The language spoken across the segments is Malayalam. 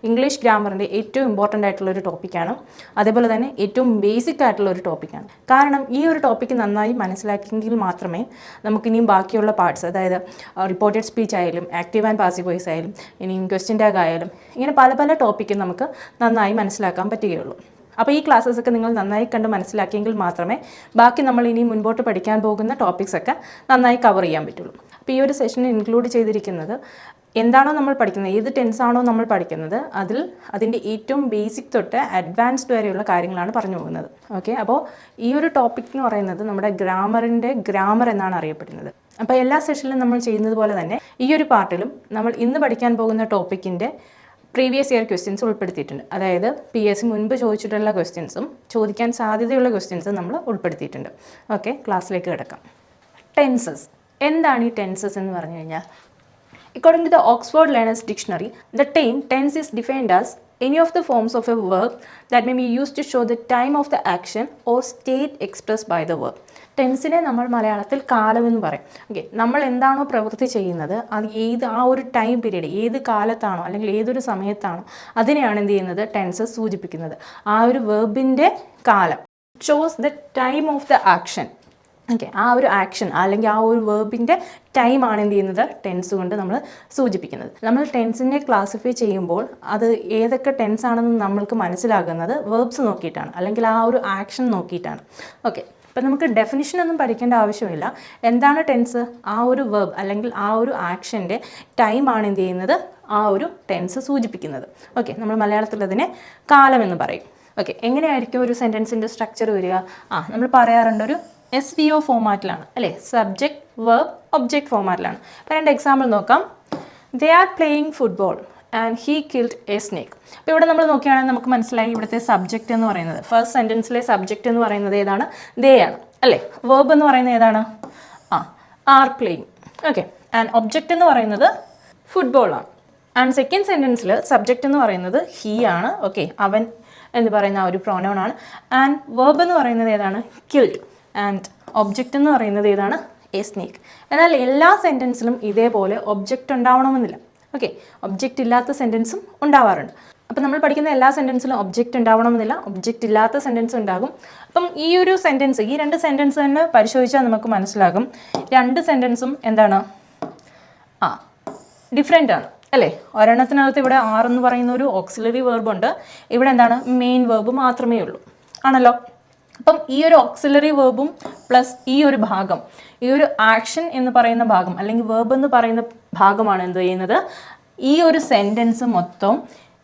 ഇംഗ്ലീഷ് ഗ്രാമറിൻ്റെ ഏറ്റവും ഇമ്പോർട്ടൻ്റ് ആയിട്ടുള്ള ഒരു ടോപ്പിക്കാണ്. അതേപോലെ തന്നെ ഏറ്റവും ബേസിക് ആയിട്ടുള്ള ഒരു ടോപ്പിക്കാണ്. കാരണം ഈ ഒരു ടോപ്പിക്ക് നന്നായി മനസ്സിലാക്കിയെങ്കിൽ മാത്രമേ നമുക്കിനിയും ബാക്കിയുള്ള പാർട്സ്, അതായത് റിപ്പോർട്ടഡ് സ്പീച്ച് ആയാലും ആക്റ്റീവ് ആൻഡ് പാസീവ് വോയിസ് ആയാലും ഇനിയും ക്വസ്റ്റ്യൻ ടാഗ് ആയാലും ഇങ്ങനെ പല പല ടോപ്പിക്കും നമുക്ക് നന്നായി മനസ്സിലാക്കാൻ പറ്റുകയുള്ളൂ. അപ്പോൾ ഈ ക്ലാസ്സസൊക്കെ നിങ്ങൾ നന്നായി കണ്ട് മനസ്സിലാക്കിയെങ്കിൽ മാത്രമേ ബാക്കി നമ്മൾ ഇനി മുൻപോട്ട് പഠിക്കാൻ പോകുന്ന ടോപ്പിക്സൊക്കെ നന്നായി കവർ ചെയ്യാൻ പറ്റുള്ളൂ. അപ്പോൾ ഈ ഒരു സെഷനിൽ ഇൻക്ലൂഡ് ചെയ്തിരിക്കുന്നത് എന്താണോ നമ്മൾ പഠിക്കുന്നത്, ഏത് ടെൻസാണോ നമ്മൾ പഠിക്കുന്നത് അതിൻ്റെ ഏറ്റവും ബേസിക് തൊട്ട് അഡ്വാൻസ്ഡ് വരെയുള്ള കാര്യങ്ങളാണ് പറഞ്ഞു പോകുന്നത്. ഓക്കെ, അപ്പോൾ ഈ ഒരു ടോപ്പിക് എന്ന് പറയുന്നത് നമ്മുടെ ഗ്രാമറിൻ്റെ ഗ്രാമർ എന്നാണ് അറിയപ്പെടുന്നത്. അപ്പോൾ എല്ലാ സെഷനിലും നമ്മൾ ചെയ്യുന്നത് പോലെ തന്നെ ഈ ഒരു പാർട്ടിലും നമ്മൾ ഇന്ന് പഠിക്കാൻ പോകുന്ന ടോപ്പിക്കിൻ്റെ പ്രീവിയസ് ഇയർ ക്വസ്റ്റ്യൻസ് ഉൾപ്പെടുത്തിയിട്ടുണ്ട്. അതായത് PSC മുൻപ് ചോദിച്ചിട്ടുള്ള ക്വസ്റ്റ്യൻസും ചോദിക്കാൻ സാധ്യതയുള്ള ക്വസ്റ്റ്യൻസും നമ്മൾ ഉൾപ്പെടുത്തിയിട്ടുണ്ട്. ഓക്കെ, ക്ലാസ്സിലേക്ക് കിടക്കാം. ടെൻസസ്. എന്താണ് ഈ ടെൻസസ് എന്ന് പറഞ്ഞു കഴിഞ്ഞാൽ, according to the Oxford Learners Dictionary, the term tense is defined as any of the forms of a verb that may be used to show the time of the action or state expressed by the verb. ടെൻസിനെ നമ്മൾ മലയാളത്തിൽ കാലമെന്ന് പറയും. ഓക്കെ, നമ്മൾ എന്താണോ പ്രവൃത്തി ചെയ്യുന്നത് അത് ആ ഒരു ടൈം പീരീഡ് ഏത് കാലത്താണോ അല്ലെങ്കിൽ ഏതൊരു സമയത്താണോ അതിനെയാണ് എന്ത് ചെയ്യുന്നത് ടെൻസസ് സൂചിപ്പിക്കുന്നത്. ആ ഒരു വെർബിൻ്റെ കാലം shows the time of the action. Okay, ആ ഒരു ആക്ഷൻ അല്ലെങ്കിൽ ആ ഒരു വെർബിൻ്റെ ടൈമാണ് എന്ത് ചെയ്യുന്നത് ടെൻസ് കൊണ്ട് നമ്മൾ സൂചിപ്പിക്കുന്നത്. നമ്മൾ ടെൻസിനെ ക്ലാസിഫൈ ചെയ്യുമ്പോൾ അത് ഏതൊക്കെ ടെൻസ് ആണെന്ന് നമ്മൾക്ക് മനസ്സിലാകുന്നത് വെർബ്സ് നോക്കിയിട്ടാണ്, അല്ലെങ്കിൽ ആ ഒരു ആക്ഷൻ നോക്കിയിട്ടാണ്. ഓക്കെ, അപ്പം നമുക്ക് ഡെഫിനിഷനൊന്നും പഠിക്കേണ്ട ആവശ്യമില്ല. എന്താണ് ടെൻസ്? ആ ഒരു വെർബ് അല്ലെങ്കിൽ ആ ഒരു ആക്ഷൻ്റെ ടൈമാണ് എന്ത് ചെയ്യുന്നത് ആ ഒരു ടെൻസ് സൂചിപ്പിക്കുന്നത്. ഓക്കെ, നമ്മൾ മലയാളത്തിൽ അതിനെ കാലമെന്ന് പറയും. ഓക്കെ, എങ്ങനെയായിരിക്കും ഒരു സെൻറ്റൻസിൻ്റെ സ്ട്രക്ചർ വരിക? നമ്മൾ പറയാറുണ്ട് ഒരു SVO ഫോമാറ്റിലാണ് അല്ലേ, സബ്ജക്റ്റ് വെർബ് ഒബ്ജക്റ്റ് ഫോമാറ്റിലാണ്. അപ്പോൾ രണ്ട് എക്സാമ്പിൾ നോക്കാം. They are playing football and he killed A snake. അപ്പോൾ ഇവിടെ നമ്മൾ നോക്കുകയാണെങ്കിൽ നമുക്ക് മനസ്സിലായി ഇവിടുത്തെ സബ്ജക്റ്റ് എന്ന് പറയുന്നത്, ഫസ്റ്റ് സെൻറ്റൻസിലെ സബ്ജക്റ്റ് എന്ന് പറയുന്നത് ഏതാണ്? ദേ ആണ് അല്ലേ. വെർബ് എന്ന് പറയുന്നത് ഏതാണ്? Are playing. Okay, and object എന്ന് പറയുന്നത് ഫുട്ബോളാണ്. ആൻഡ് സെക്കൻഡ് സെൻറ്റൻസിൽ സബ്ജക്റ്റ് എന്ന് പറയുന്നത് ഹീ ആണ്. ഓക്കെ, അവൻ എന്ന് പറയുന്ന ആ ഒരു പ്രോനൗൺ ആണ്. ആൻഡ് വെർബ് എന്ന് പറയുന്നത് ഏതാണ്? കിൽഡ്. ആൻഡ് ഒബ്ജക്റ്റ് എന്ന് പറയുന്നത് ഏതാണ്? A snake. എന്നാൽ എല്ലാ സെൻറ്റൻസിലും ഇതേപോലെ ഒബ്ജക്റ്റ് ഉണ്ടാവണമെന്നില്ല. ഓക്കെ, ഒബ്ജക്റ്റ് ഇല്ലാത്ത സെൻറ്റൻസും ഉണ്ടാവാറുണ്ട്. അപ്പം നമ്മൾ പഠിക്കുന്ന എല്ലാ സെൻറ്റൻസിലും ഒബ്ജക്റ്റ് ഉണ്ടാവണമെന്നില്ല, ഒബ്ജക്റ്റ് ഇല്ലാത്ത സെൻറ്റൻസ് ഉണ്ടാകും. അപ്പം ഈ ഒരു സെൻറ്റൻസ്, ഈ രണ്ട് സെൻറ്റൻസ് തന്നെ പരിശോധിച്ചാൽ നമുക്ക് മനസ്സിലാകും രണ്ട് സെൻറ്റൻസും എന്താണ് ഡിഫറെൻ്റ് ആണ് അല്ലേ. ഒരെണ്ണത്തിനകത്ത് ഇവിടെ ആർ എന്ന് പറയുന്ന ഒരു ഓക്സിലറി വെർബുണ്ട്, ഇവിടെ എന്താണ് മെയിൻ വെർബ് മാത്രമേ ഉള്ളൂ ആണല്ലോ. അപ്പം ഈ ഒരു ഓക്സിലറി വെർബും പ്ലസ് ഈ ഒരു ഭാഗം, ഈ ഒരു ആക്ഷൻ എന്ന് പറയുന്ന ഭാഗം അല്ലെങ്കിൽ വെർബ് എന്ന് പറയുന്ന ഭാഗമാണ് എന്ത് ചെയ്യുന്നത് ഈ ഒരു സെൻറ്റൻസ് മൊത്തം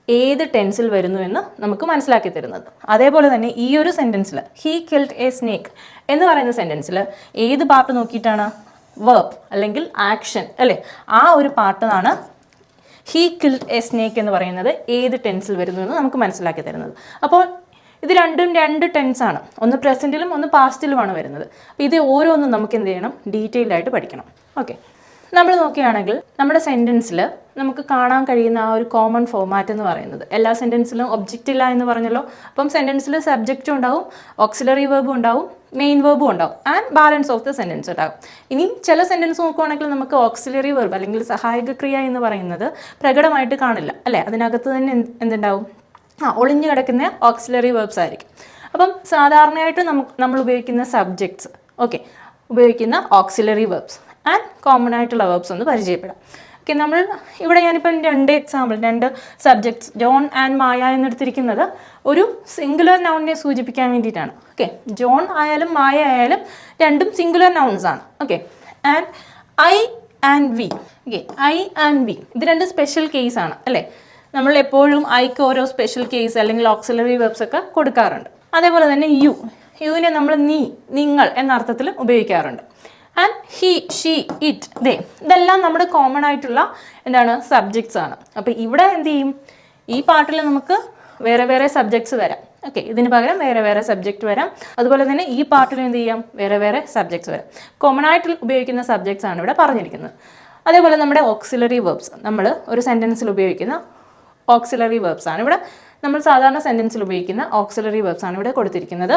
ഏത് ടെൻസിൽ വരുന്നു എന്ന് നമുക്ക് മനസ്സിലാക്കി തരുന്നത്. അതേപോലെ തന്നെ ഈ ഒരു സെൻറ്റൻസിൽ ഹീ കിൽഡ് എ സ്നേക്ക് എന്ന് പറയുന്ന സെൻറ്റൻസിൽ ഏത് പാർട്ട് നോക്കിയിട്ടാണ്? വെർബ് അല്ലെങ്കിൽ ആക്ഷൻ അല്ലേ, ആ ഒരു പാർട്ടാണ് ഹീ കിൽഡ് എ സ്നേക്ക് എന്ന് പറയുന്നത് ഏത് ടെൻസിൽ വരുന്നു എന്ന് നമുക്ക് മനസ്സിലാക്കി തരുന്നത്. അപ്പോൾ ഇത് രണ്ടും രണ്ട് ടെൻസാണ്, ഒന്ന് പ്രസൻറ്റിലും ഒന്ന് പാസ്റ്റിലുമാണ് വരുന്നത്. അപ്പോൾ ഇത് ഓരോന്നും നമുക്ക് എന്ത് ചെയ്യണം? ഡീറ്റെയിൽഡ് ആയിട്ട് പഠിക്കണം. ഓക്കെ, നമ്മൾ നോക്കുകയാണെങ്കിൽ നമ്മുടെ സെൻറ്റൻസിൽ നമുക്ക് കാണാൻ കഴിയുന്ന ആ ഒരു കോമൺ ഫോമാറ്റ് എന്ന് പറയുന്നത്, എല്ലാ സെൻറ്റൻസിലും ഒബ്ജക്റ്റ് ഇല്ല എന്ന് പറഞ്ഞല്ലോ. അപ്പം സെൻറ്റൻസിൽ സബ്ജക്റ്റും ഉണ്ടാവും, ഓക്സിലറി വെർബും ഉണ്ടാവും, മെയിൻ വെർബും ഉണ്ടാവും, and balance of the sentence ഉണ്ടാവും. ഇനി ചില സെൻറ്റൻസ് നോക്കുകയാണെങ്കിൽ നമുക്ക് ഓക്സിലറി വെർബ് അല്ലെങ്കിൽ സഹായക ക്രിയ എന്ന് പറയുന്നത് പ്രകടമായിട്ട് കാണില്ല അല്ലേ, അതിനകത്ത് തന്നെ എന്തുണ്ടാവും? ഒളിഞ്ഞു കിടക്കുന്ന ഓക്സിലറി വെർബ്സ് ആയിരിക്കും. അപ്പം സാധാരണയായിട്ട് നമ്മൾ ഉപയോഗിക്കുന്ന സബ്ജക്ട്സ്, ഓക്കെ, ഉപയോഗിക്കുന്ന ഓക്സിലറി വെർബ്സ് ആൻഡ് കോമൺ ആയിട്ടുള്ള വെർബ്സ് ഒന്ന് പരിചയപ്പെടാം. ഓക്കെ, നമ്മൾ ഇവിടെ ഞാനിപ്പം രണ്ട് സബ്ജക്ട്സ് ജോൺ ആൻഡ് മായ എന്നെടുത്തിരിക്കുന്നത് ഒരു സിംഗുലർ നൗണിനെ സൂചിപ്പിക്കാൻ വേണ്ടിയിട്ടാണ്. ഓക്കെ, ജോൺ ആയാലും മായ ആയാലും രണ്ടും സിംഗുലർ നൗൺസ് ആണ്. Okay, and I and we. Okay, I and we ഇത് രണ്ട് സ്പെഷ്യൽ കേസ് ആണ് അല്ലേ. നമ്മൾ എപ്പോഴും ഐക്ക് ഓരോ സ്പെഷ്യൽ കേസ് അല്ലെങ്കിൽ ഓക്സിലറി വെർബ്സ് ഒക്കെ കൊടുക്കാറുണ്ട്. അതേപോലെ തന്നെ യുവിനെ നമ്മൾ നീ, നിങ്ങൾ എന്ന അർത്ഥത്തിൽ ഉപയോഗിക്കാറുണ്ട്. ആൻഡ് ഹി, ഷീ, ഇറ്റ്, ദേ ഇതെല്ലാം നമ്മുടെ കോമൺ ആയിട്ടുള്ള എന്താണ് സബ്ജക്ട്സ് ആണ്. അപ്പോൾ ഇവിടെ എന്ത് ചെയ്യും? ഈ പാർട്ടിൽ നമുക്ക് വേറെ വേറെ സബ്ജക്ട്സ് വരാം. ഓക്കെ, ഇതിന് പകരം വേറെ വേറെ സബ്ജക്റ്റ് വരാം. അതുപോലെ തന്നെ ഈ പാർട്ടിൽ എന്ത് ചെയ്യാം? വേറെ വേറെ സബ്ജക്ട്സ് വരാം. കോമൺ ആയിട്ട് ഉപയോഗിക്കുന്ന സബ്ജക്ട്സ് ആണ് ഇവിടെ പറഞ്ഞിരിക്കുന്നത്. അതേപോലെ നമ്മുടെ ഓക്സിലറി വെർബ്സ്, നമ്മൾ ഒരു സെൻറ്റൻസിൽ ഉപയോഗിക്കുന്ന ഓക്സിലറി വെർബ്സ് ആണ് ഇവിടെ, നമ്മൾ സാധാരണ സെൻറ്റൻസിൽ ഉപയോഗിക്കുന്ന ഓക്സിലറി വെർബ്സ് ആണ് ഇവിടെ കൊടുത്തിരിക്കുന്നത്.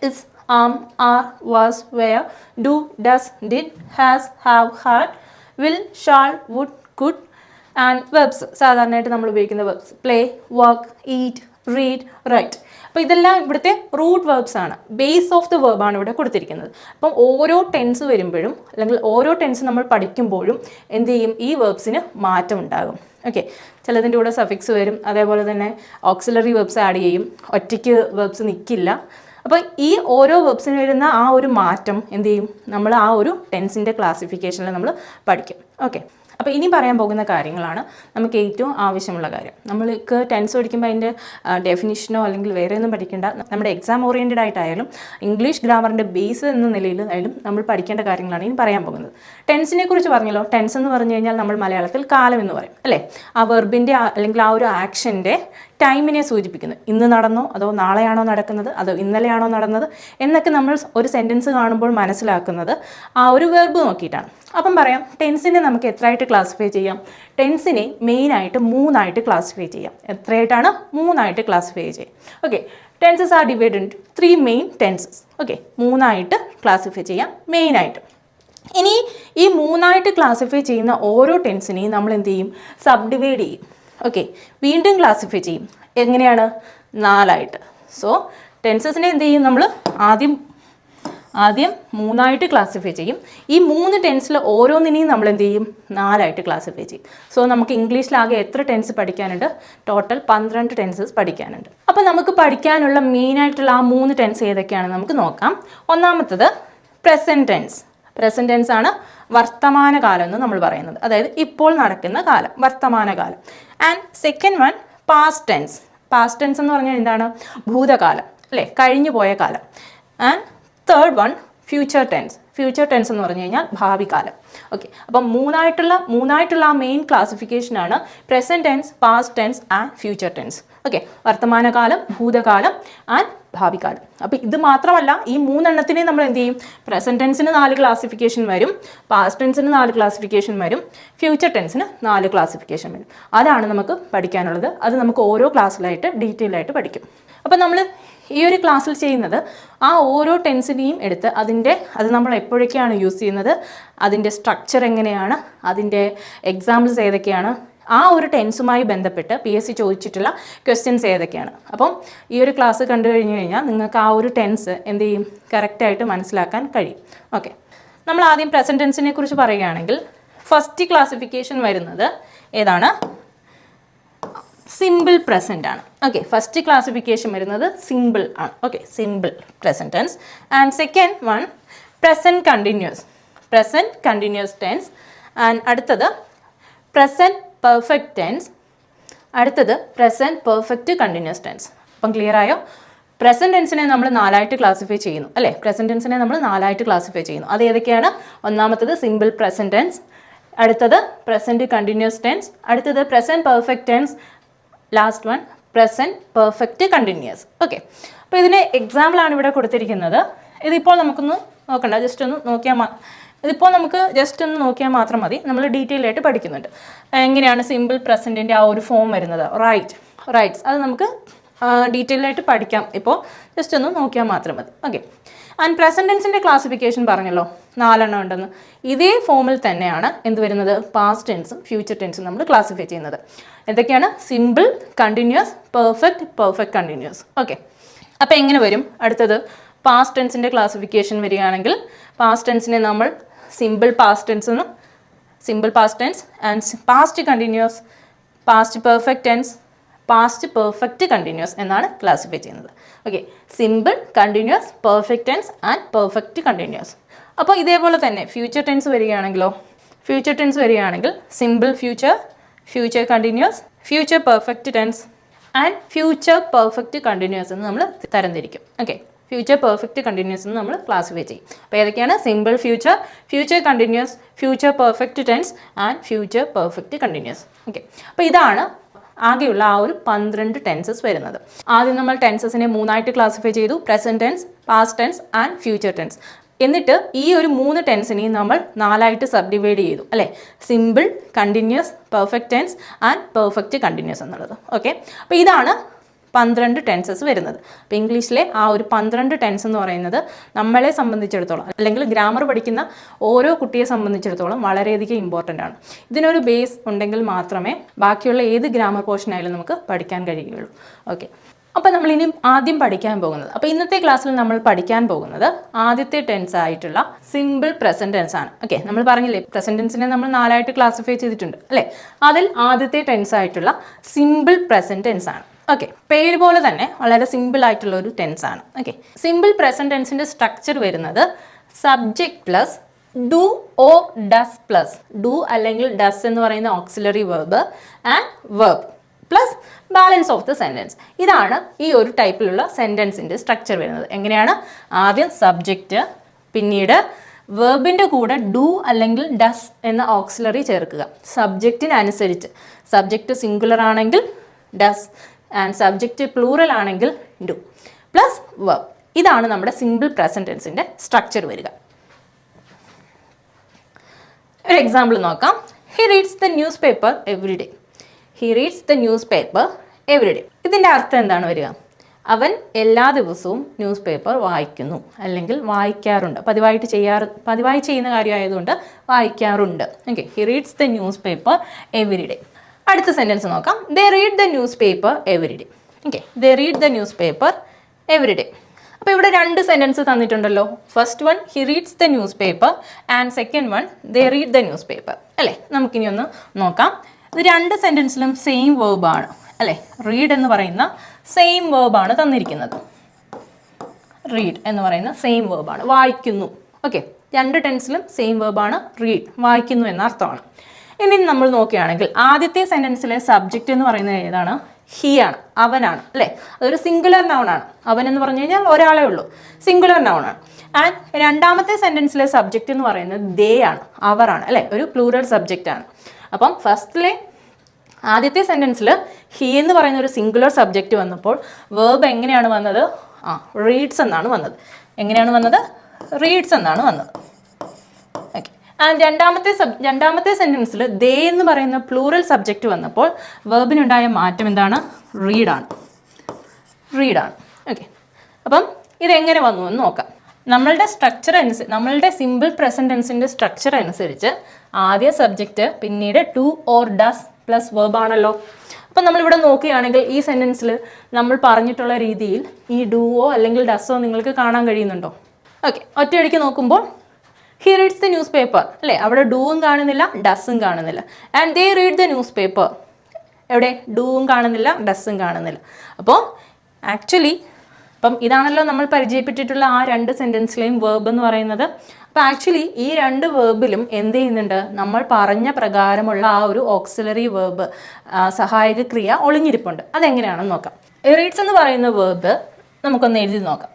Is, am, are, was, were, do, does, did, has, have, had, will, shall, would, could, and verbs, സാധാരണയായിട്ട് നമ്മൾ ഉപയോഗിക്കുന്ന verbs play, work, eat, read, write. അപ്പോൾ ഇതെല്ലാം ഇവിടുത്തെ റൂട്ട് വെർബ്സ് ആണ്, ബേസ് ഓഫ് ദ വെർബാണ് ഇവിടെ കൊടുത്തിരിക്കുന്നത്. അപ്പം ഓരോ ടെൻസ് വരുമ്പോഴും അല്ലെങ്കിൽ ഓരോ ടെൻസ് നമ്മൾ പഠിക്കുമ്പോഴും എന്ത് ചെയ്യും, ഈ വെർബ്സിന് മാറ്റം ഉണ്ടാകും. ഓക്കെ, ചിലതിൻ്റെ കൂടെ സഫിക്സ് വരും, അതേപോലെ തന്നെ ഓക്സിലറി വെർബ്സ് ആഡ് ചെയ്യും, ഒറ്റയ്ക്ക് വെർബ്സ് നിൽക്കില്ല. അപ്പോൾ ഈ ഓരോ വെർബ്സിന് വരുന്ന ആ ഒരു മാറ്റം എന്ത് ചെയ്യും, നമ്മൾ ആ ഒരു ടെൻസിൻ്റെ ക്ലാസിഫിക്കേഷനിൽ നമ്മൾ പഠിക്കും. ഓക്കെ, അപ്പോൾ ഇനി പറയാൻ പോകുന്ന കാര്യങ്ങളാണ് നമുക്ക് ഏറ്റവും ആവശ്യമുള്ള കാര്യം. നമ്മൾക്ക് ടെൻസ് പഠിക്കുമ്പോൾ അതിൻ്റെ ഡെഫിനിഷനോ അല്ലെങ്കിൽ വേറെ ഒന്നും പഠിക്കേണ്ട. നമ്മുടെ എക്സാം ഓറിയൻറ്റഡ് ആയിട്ടായാലും ഇംഗ്ലീഷ് ഗ്രാമറിൻ്റെ ബേസ് എന്ന നിലയിലായാലും നമ്മൾ പഠിക്കേണ്ട കാര്യങ്ങളാണ് ഇനി പറയാൻ പോകുന്നത്. ടെൻസിനെ കുറിച്ച് പറഞ്ഞല്ലോ. ടെൻസ് എന്ന് പറഞ്ഞു കഴിഞ്ഞാൽ നമ്മൾ മലയാളത്തിൽ കാലം എന്ന് പറയും അല്ലേ. ആ വെർബിൻ്റെ അല്ലെങ്കിൽ ആ ഒരു ആക്ഷൻ്റെ ടൈമിനെ സൂചിപ്പിക്കുന്നു. ഇന്ന് നടന്നോ അതോ നാളെയാണോ നടക്കുന്നത്, അതോ ഇന്നലെയാണോ നടന്നത് എന്നൊക്കെ നമ്മൾ ഒരു സെൻറ്റൻസ് കാണുമ്പോൾ മനസ്സിലാക്കുന്നത് ആ ഒരു വെർബ് നോക്കിയിട്ടാണ്. അപ്പം പറയാം, ടെൻസിനെ നമുക്ക് എത്രയായിട്ട് ക്ലാസിഫൈ ചെയ്യാം? ടെൻസിനെ മെയിനായിട്ട് 3ആയിട്ട് ക്ലാസിഫൈ ചെയ്യാം. എത്രയായിട്ടാണ്? 3ആയിട്ട് ക്ലാസിഫൈ ചെയ്യാം. Okay, tenses are divided into 3 main tenses. Okay, 3ആയിട്ട് ക്ലാസിഫൈ ചെയ്യാം മെയിനായിട്ട്. ഇനി ഈ 3ആയിട്ട് ക്ലാസിഫൈ ചെയ്യുന്ന ഓരോ ടെൻസിനെയും നമ്മൾ എന്ത് ചെയ്യും? സബ് ഡിവൈഡ് ചെയ്യും. ഓക്കെ, വീണ്ടും ക്ലാസിഫൈ ചെയ്യും. എങ്ങനെയാണ്? 4ആയിട്ട്. സോ ടെൻസസിനെ എന്ത് ചെയ്യും? നമ്മൾ ആദ്യം 3ആയിട്ട് ക്ലാസിഫൈ ചെയ്യും. ഈ 3 ടെൻസിൽ ഓരോന്നിനെയും നമ്മൾ എന്ത് ചെയ്യും? 4ആയിട്ട് ക്ലാസിഫൈ ചെയ്യും. സോ നമുക്ക് ഇംഗ്ലീഷിലാകെ എത്ര ടെൻസ് പഠിക്കാനുണ്ട്? ടോട്ടൽ 12 ടെൻസസ് പഠിക്കാനുണ്ട്. അപ്പോൾ നമുക്ക് പഠിക്കാനുള്ള മെയിനായിട്ടുള്ള ആ 3 ടെൻസ് ഏതൊക്കെയാണെന്ന് നമുക്ക് നോക്കാം. ഒന്നാമത്തത് പ്രസൻറ്റ് ടെൻസ്. പ്രസൻറ്റ് ടെൻസ് ആണ് വർത്തമാനകാലം എന്ന് നമ്മൾ പറയുന്നത്, അതായത് ഇപ്പോൾ നടക്കുന്ന കാലം, വർത്തമാനകാലം. And second one past tense. Past tense എന്ന് പറഞ്ഞാൽ എന്താണ്? ഭൂതകാലം അല്ലേ, കഴിഞ്ഞു പോയ കാലം. And third one future tense. Future tense എന്ന് പറഞ്ഞു കഴിഞ്ഞാൽ ഭാവി കാലം. ഓക്കെ, അപ്പം മൂന്നായിട്ടുള്ള ആ മെയിൻ ക്ലാസിഫിക്കേഷനാണ് present tense, past tense and future tense. Okay, വർത്തമാനകാലം, ഭൂതകാലം ആൻഡ് ഭാവി കാലം. അപ്പോൾ ഇത് മാത്രമല്ല, ഈ 3 എണ്ണത്തിനെ നമ്മൾ എന്ത് ചെയ്യും? പ്രസൻറ്റ് ടെൻസിന് 4 ക്ലാസിഫിക്കേഷൻ വരും, പാസ്റ്റ് ടെൻസിന് 4 ക്ലാസിഫിക്കേഷൻ വരും, ഫ്യൂച്ചർ ടെൻസിന് 4 ക്ലാസിഫിക്കേഷൻ വരും. അതാണ് നമുക്ക് പഠിക്കാനുള്ളത്. അത് നമുക്ക് ഓരോ ക്ലാസ്സിലായിട്ട് ഡീറ്റെയിൽ ആയിട്ട് പഠിക്കും. അപ്പോൾ നമ്മൾ ഈ ഒരു ക്ലാസ്സിൽ ചെയ്യുന്നത് ആ ഓരോ ടെൻസിനെയും എടുത്ത് അത് നമ്മൾ എപ്പോഴൊക്കെയാണ് യൂസ് ചെയ്യുന്നത്, അതിൻ്റെ സ്ട്രക്ചർ എങ്ങനെയാണ്, അതിൻ്റെ എക്സാമ്പിൾസ് ഏതൊക്കെയാണ്, ആ ഒരു ടെൻസുമായി ബന്ധപ്പെട്ട് PSC ചോദിച്ചിട്ടുള്ള ക്വസ്റ്റ്യൻസ് ഏതൊക്കെയാണ്. അപ്പം ഈ ഒരു ക്ലാസ് കണ്ടു കഴിഞ്ഞാൽ നിങ്ങൾക്ക് ആ ഒരു ടെൻസ് എന്ത് ചെയ്യും? കറക്റ്റായിട്ട് മനസ്സിലാക്കാൻ കഴിയും. ഓക്കെ, നമ്മൾ ആദ്യം പ്രസൻറ്റ് ടെൻസിനെ കുറിച്ച് പറയുകയാണെങ്കിൽ ഫസ്റ്റ് ക്ലാസിഫിക്കേഷൻ വരുന്നത് ഏതാണ്? സിമ്പിൾ പ്രസൻറ്റ് ആണ്. ഓക്കെ, ഫസ്റ്റ് ക്ലാസിഫിക്കേഷൻ വരുന്നത് സിമ്പിൾ ആണ്. Okay, simple present tense. And second one present continuous tense. And അടുത്തത് പ്രസൻറ്റ് പെർഫെക്റ്റ് ടെൻസ്. അടുത്തത് പ്രസൻറ്റ് പെർഫെക്റ്റ് കണ്ടിന്യൂസ് ടെൻസ്. അപ്പം ക്ലിയർ ആയോ? പ്രസൻറ്റ് ടെൻസിനെ നമ്മൾ 4ആയിട്ട് ക്ലാസിഫൈ ചെയ്യുന്നു അല്ലേ. പ്രസൻറ്റ് ടെൻസിനെ നമ്മൾ 4ആയിട്ട് ക്ലാസിഫൈ ചെയ്യുന്നു. അത് ഏതൊക്കെയാണ്? ഒന്നാമത്തത് സിമ്പിൾ പ്രസൻറ്റ് ടെൻസ്, അടുത്തത് പ്രസൻറ്റ് കണ്ടിന്യൂസ് ടെൻസ്, അടുത്തത് present perfect tense, last one present perfect continuous. Okay, അപ്പോൾ ഇതിന് എക്സാമ്പിളാണ് ഇവിടെ കൊടുത്തിരിക്കുന്നത്. ഇതിപ്പോൾ നമുക്കൊന്ന് നോക്കണ്ട, ജസ്റ്റ് ഒന്ന് നോക്കിയാൽ മാത്രം മതി. നമ്മൾ ഡീറ്റെയിൽ ആയിട്ട് പഠിക്കുന്നുണ്ട്. എങ്ങനെയാണ് സിമ്പിൾ പ്രസൻറ്റിൻ്റെ ആ ഒരു ഫോം വരുന്നത്? റൈറ്റ്സ്. അത് നമുക്ക് ഡീറ്റെയിൽ ആയിട്ട് പഠിക്കാം. ഇപ്പോൾ ജസ്റ്റ് ഒന്ന് നോക്കിയാൽ മാത്രം മതി. ഓക്കെ, ആൻഡ് പ്രസൻറ്റ് ടെൻസിൻ്റെ ക്ലാസിഫിക്കേഷൻ പറഞ്ഞല്ലോ 4 എണ്ണം ഉണ്ടെന്ന്. ഇതേ ഫോമിൽ തന്നെയാണ് എന്ത് വരുന്നത്? പാസ്റ്റ് ടെൻസും ഫ്യൂച്ചർ ടെൻസും നമ്മൾ ക്ലാസിഫൈ ചെയ്യുന്നത്. എന്തൊക്കെയാണ്? Simple, continuous, perfect continuous. Okay, അപ്പോൾ എങ്ങനെ വരും? അടുത്തത് പാസ്റ്റ് ടെൻസിൻ്റെ ക്ലാസിഫിക്കേഷൻ വരികയാണെങ്കിൽ പാസ്റ്റ് ടെൻസിനെ നമ്മൾ simple past tense and past continuous, past perfect tense, past perfect continuous എന്നാണ് ക്ലാസിഫൈ ചെയ്യുന്നത്. Okay, simple, continuous, perfect tense and perfect continuous. അപ്പോൾ ഇതേപോലെ തന്നെ ഫ്യൂച്ചർ ടെൻസ് വരികയാണെങ്കിൽ simple future continuous, future perfect tense and future perfect continuous എന്ന് നമ്മൾ തരംതിരിക്കും. ഓക്കെ, ഫ്യൂച്ചർ പെർഫെക്റ്റ് കണ്ടിന്യൂസ് എന്ന് നമ്മൾ ക്ലാസിഫൈ ചെയ്യും. അപ്പോൾ ഏതൊക്കെയാണ്? Simple future continuous, future perfect tense and future perfect continuous. Okay, അപ്പോൾ ഇതാണ് ആകെയുള്ള ആ ഒരു 12 ടെൻസസ് വരുന്നത്. ആദ്യം നമ്മൾ ടെൻസസിനെ 3ആയിട്ട് ക്ലാസിഫൈ ചെയ്തു, present tense, past tense and future tense. എന്നിട്ട് ഈ ഒരു 3 ടെൻസിനെയും നമ്മൾ 4ആയിട്ട് സബ് ഡിവൈഡ് ചെയ്തു അല്ലേ. Simple, continuous, perfect tense and perfect continuous എന്നുള്ളത്. ഓക്കെ, അപ്പോൾ ഇതാണ് 12 ടെൻസസ് വരുന്നത്. അപ്പോൾ ഇംഗ്ലീഷിലെ ആ ഒരു 12 ടെൻസ് എന്ന് പറയുന്നത് നമ്മളെ സംബന്ധിച്ചിടത്തോളം അല്ലെങ്കിൽ ഗ്രാമർ പഠിക്കുന്ന ഓരോ കുട്ടിയെ സംബന്ധിച്ചിടത്തോളം വളരെയധികം ഇമ്പോർട്ടൻ്റ് ആണ്. ഇതിനൊരു ബേസ് ഉണ്ടെങ്കിൽ മാത്രമേ ബാക്കിയുള്ള ഏത് ഗ്രാമർ പോർഷൻ ആയാലും നമുക്ക് പഠിക്കാൻ കഴിയുകയുള്ളൂ. ഓക്കെ, അപ്പോൾ നമ്മൾ ഇനി ആദ്യം പഠിക്കാൻ പോകുന്നത്, അപ്പോൾ ഇന്നത്തെ ക്ലാസ്സിൽ നമ്മൾ പഠിക്കാൻ പോകുന്നത് ആദ്യത്തെ ടെൻസ് ആയിട്ടുള്ള സിമ്പിൾ പ്രസന്റ് ടെൻസ് ആണ്. ഓക്കെ, നമ്മൾ പറഞ്ഞില്ലേ പ്രസന്റ് ടെൻസിനെ നമ്മൾ 4ആയിട്ട് ക്ലാസിഫൈ ചെയ്തിട്ടുണ്ട് അല്ലേ. അതിൽ ആദ്യത്തെ ടെൻസ് ആയിട്ടുള്ള സിമ്പിൾ പ്രസന്റ് ടെൻസ് ആണ്. ഓക്കെ, പേര് പോലെ തന്നെ വളരെ സിമ്പിൾ ആയിട്ടുള്ള ഒരു ടെൻസ് ആണ്. ഓക്കെ, സിമ്പിൾ പ്രസന്റ് ടെൻസിന്റെ സ്ട്രക്ചർ വരുന്നത് subject plus do or does plus do അല്ലെങ്കിൽ ഡസ് എന്ന് പറയുന്ന auxiliary verb and verb plus balance of the sentence. ഇതാണ് ഈ ഒരു ടൈപ്പിലുള്ള സെൻറ്റൻസിൻ്റെ സ്ട്രക്ചർ വരുന്നത്. എങ്ങനെയാണ്? ആദ്യം സബ്ജക്റ്റ്, പിന്നീട് വെർബിൻ്റെ കൂടെ ഡു അല്ലെങ്കിൽ ഡസ് എന്ന ഓക്സിലറി ചേർക്കുക. സബ്ജക്റ്റിനനുസരിച്ച് സബ്ജക്റ്റ് സിംഗുലർ ആണെങ്കിൽ ഡസ് ആൻഡ് സബ്ജക്റ്റ് പ്ലൂറൽ ആണെങ്കിൽ ഡു പ്ലസ് വെർബ്. ഇതാണ് നമ്മുടെ സിമ്പിൾ പ്രസന്റ് ടെൻസിൻ്റെ സ്ട്രക്ചർ വരിക. ഒരു എക്സാമ്പിൾ നോക്കാം. He reads the newspaper every day. He reads the newspaper every day. ഇതിൻ്റെ അർത്ഥം എന്താണ് വരിക? അവൻ എല്ലാ ദിവസവും ന്യൂസ് പേപ്പർ വായിക്കുന്നു അല്ലെങ്കിൽ വായിക്കാറുണ്ട്. പതിവായി ചെയ്യുന്ന കാര്യമായതുകൊണ്ട് വായിക്കാറുണ്ട്. Okay, he reads the newspaper every day. അടുത്ത സെൻറ്റൻസ് നോക്കാം. They read the newspaper every day. Okay, they read the newspaper every day. അപ്പോൾ ഇവിടെ 2 സെൻറ്റൻസ് തന്നിട്ടുണ്ടല്ലോ. First one he reads the newspaper and second one they read the newspaper അല്ലേ. നമുക്കിനി ഒന്ന് നോക്കാം. ഇത് 2 സെൻറ്റൻസിലും സെയിം വേർബാണ് അല്ലേ. റീഡ് എന്ന് പറയുന്ന സെയിം വേർബാണ് തന്നിരിക്കുന്നത്. റീഡ് എന്ന് പറയുന്ന സെയിം വേർബാണ്, വായിക്കുന്നു. ഓക്കെ, 2 ടെൻസിലും സെയിം വേർബാണ് റീഡ്, വായിക്കുന്നു എന്ന അർത്ഥമാണ്. ഇനി നമ്മൾ നോക്കുകയാണെങ്കിൽ ആദ്യത്തെ സെൻറ്റൻസിലെ സബ്ജക്റ്റ് എന്ന് പറയുന്നത് ഏതാണ്? ഹി ആണ്, അവനാണ് അല്ലേ. അതൊരു സിംഗുലർ നൗൺ ആണ്. അവൻ എന്ന് പറഞ്ഞു കഴിഞ്ഞാൽ ഒരാളേ ഉള്ളൂ, സിംഗുലർ നൗൺ ആണ്. ആൻഡ് രണ്ടാമത്തെ സെൻറ്റൻസിലെ സബ്ജക്റ്റ് എന്ന് പറയുന്നത് ദേ ആണ്, അവരാണ് അല്ലേ, ഒരു പ്ലൂറൽ സബ്ജക്റ്റ് ആണ്. അപ്പം ഫസ്റ്റിലെ ആദ്യത്തെ സെൻറ്റൻസിൽ ഹി എന്ന് പറയുന്ന ഒരു സിംഗുലർ സബ്ജക്റ്റ് വന്നപ്പോൾ വേർബ് എങ്ങനെയാണ് വന്നത്? റീഡ്സ് എന്നാണ് വന്നത്. എങ്ങനെയാണ് വന്നത്? റീഡ്സ് എന്നാണ് വന്നത്. ഓക്കെ, ആൻഡ് രണ്ടാമത്തെ സെൻറ്റൻസിൽ ദേ എന്ന് പറയുന്ന പ്ലൂറൽ സബ്ജക്റ്റ് വന്നപ്പോൾ വേർബിനുണ്ടായ മാറ്റം എന്താണ്? റീഡാണ്. ഓക്കെ, അപ്പം ഇതെങ്ങനെ വന്നു എന്ന് നോക്കാം. നമ്മളുടെ സിമ്പിൾ പ്രസന്റ് ടെൻസിൻ്റെ സ്ട്രക്ചർ അനുസരിച്ച് ആദ്യ സബ്ജക്റ്റ്, പിന്നീട് two or does plus verb ആണല്ലോ. അപ്പം നമ്മളിവിടെ നോക്കുകയാണെങ്കിൽ ഈ സെൻറ്റൻസിൽ നമ്മൾ പറഞ്ഞിട്ടുള്ള രീതിയിൽ ഈ ഡുവോ അല്ലെങ്കിൽ ഡസ്സോ നിങ്ങൾക്ക് കാണാൻ കഴിയുന്നുണ്ടോ? ഓക്കെ, ഒറ്റയടിക്ക് നോക്കുമ്പോൾ he reads the newspaper അല്ലേ, അവിടെ ഡൂവും കാണുന്നില്ല ഡസ്സും കാണുന്നില്ല. And they read the news paper, എവിടെ ഡൂവും കാണുന്നില്ല ഡസ്സും കാണുന്നില്ല. അപ്പോൾ ആക്ച്വലി അപ്പം ഇതാണല്ലോ നമ്മൾ പരിചയപ്പെട്ടിട്ടുള്ള ആ 2 സെൻറ്റൻസിലെയും വേർബ് എന്ന് പറയുന്നത്. അപ്പോൾ ആക്ച്വലി ഈ 2 വേർബിലും എന്ത് ചെയ്യുന്നുണ്ട്? നമ്മൾ പറഞ്ഞ പ്രകാരമുള്ള ആ ഒരു ഓക്സിലറി വേർബ്, സഹായക ക്രിയ ഒളിഞ്ഞിരിപ്പുണ്ട്. അതെങ്ങനെയാണെന്ന് നോക്കാം. റീഡ്സ് എന്ന് പറയുന്ന വേർബ് നമുക്കൊന്ന് എഴുതി നോക്കാം.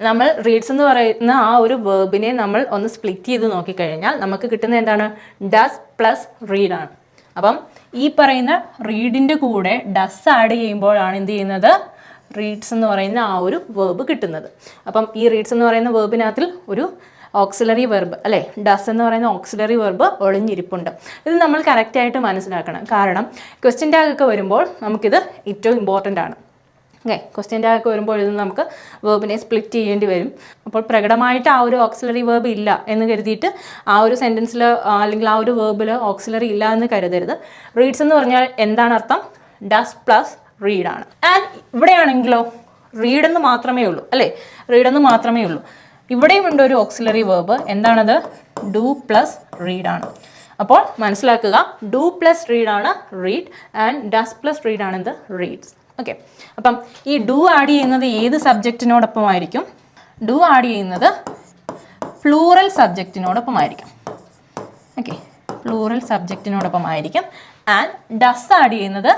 നമ്മൾ റീഡ്സ് എന്ന് പറയുന്ന ആ ഒരു വേർബിനെ നമ്മൾ ഒന്ന് സ്പ്ലിറ്റ് ചെയ്ത് നോക്കിക്കഴിഞ്ഞാൽ നമുക്ക് കിട്ടുന്ന എന്താണ്? ഡസ് പ്ലസ് റീഡാണ്. അപ്പം ഈ പറയുന്ന റീഡിൻ്റെ കൂടെ ഡസ് ആഡ് ചെയ്യുമ്പോഴാണ് എന്ത് ചെയ്യുന്നത്? റീഡ്സ് എന്ന് പറയുന്ന ആ ഒരു വേർബ് കിട്ടുന്നത്. അപ്പം ഈ റീഡ്സ് എന്ന് പറയുന്ന വേർബിനകത്തിൽ ഒരു ഓക്സിലറി വെർബ് അല്ലേ, ഡസ് എന്ന് പറയുന്ന ഓക്സിലറി വെർബ് ഒളിഞ്ഞിരിപ്പുണ്ട്. ഇത് നമ്മൾ കറക്റ്റായിട്ട് മനസ്സിലാക്കണം. കാരണം ക്വസ്റ്റ്യൻ ടാഗ് ഒക്കെ വരുമ്പോൾ നമുക്കിത് ഏറ്റവും ഇമ്പോർട്ടൻ്റ് ആണ്. ഓക്കെ, ക്വസ്റ്റ്യൻ ടാഗ് ഒക്കെ വരുമ്പോൾ ഇത് നമുക്ക് വേർബിനെ സ്പ്ലിറ്റ് ചെയ്യേണ്ടി വരും. അപ്പോൾ പ്രകടമായിട്ട് ആ ഒരു ഓക്സിലറി വേർബ് ഇല്ല എന്ന് കരുതിയിട്ട് ആ ഒരു സെൻറ്റൻസിൽ അല്ലെങ്കിൽ ആ ഒരു വേർബിൽ ഓക്സിലറി ഇല്ല എന്ന് കരുതരുത്. റീഡ്സ് എന്ന് പറഞ്ഞാൽ എന്താണ് അർത്ഥം? ഡസ് പ്ലസ് റീഡാണ്. ആൻഡ് ഇവിടെയാണെങ്കിലോ റീഡെന്ന് മാത്രമേ ഉള്ളൂ അല്ലേ, റീഡെന്ന് മാത്രമേ ഉള്ളൂ. ഇവിടെയും ഉണ്ട് ഒരു ഓക്സിലറി വേർബ്. എന്താണത്? ഡു പ്ലസ് റീഡാണ്. അപ്പോൾ മനസ്സിലാക്കുക, ഡു പ്ലസ് റീഡാണ് റീഡ് ആൻഡ് ഡസ് പ്ലസ് റീഡാണ് എന്ത്? റീഡ്സ്. ഓക്കെ, അപ്പം ഈ ഡു ആഡ് ചെയ്യുന്നത് ഏത് സബ്ജക്റ്റിനോടൊപ്പമായിരിക്കും? ഡു ആഡ് ചെയ്യുന്നത് പ്ലൂറൽ സബ്ജക്റ്റിനോടൊപ്പമായിരിക്കും. ഓക്കെ, പ്ലൂറൽ സബ്ജക്റ്റിനോടൊപ്പമായിരിക്കും. ആൻഡ് ഡസ് ആഡ് ചെയ്യുന്നത്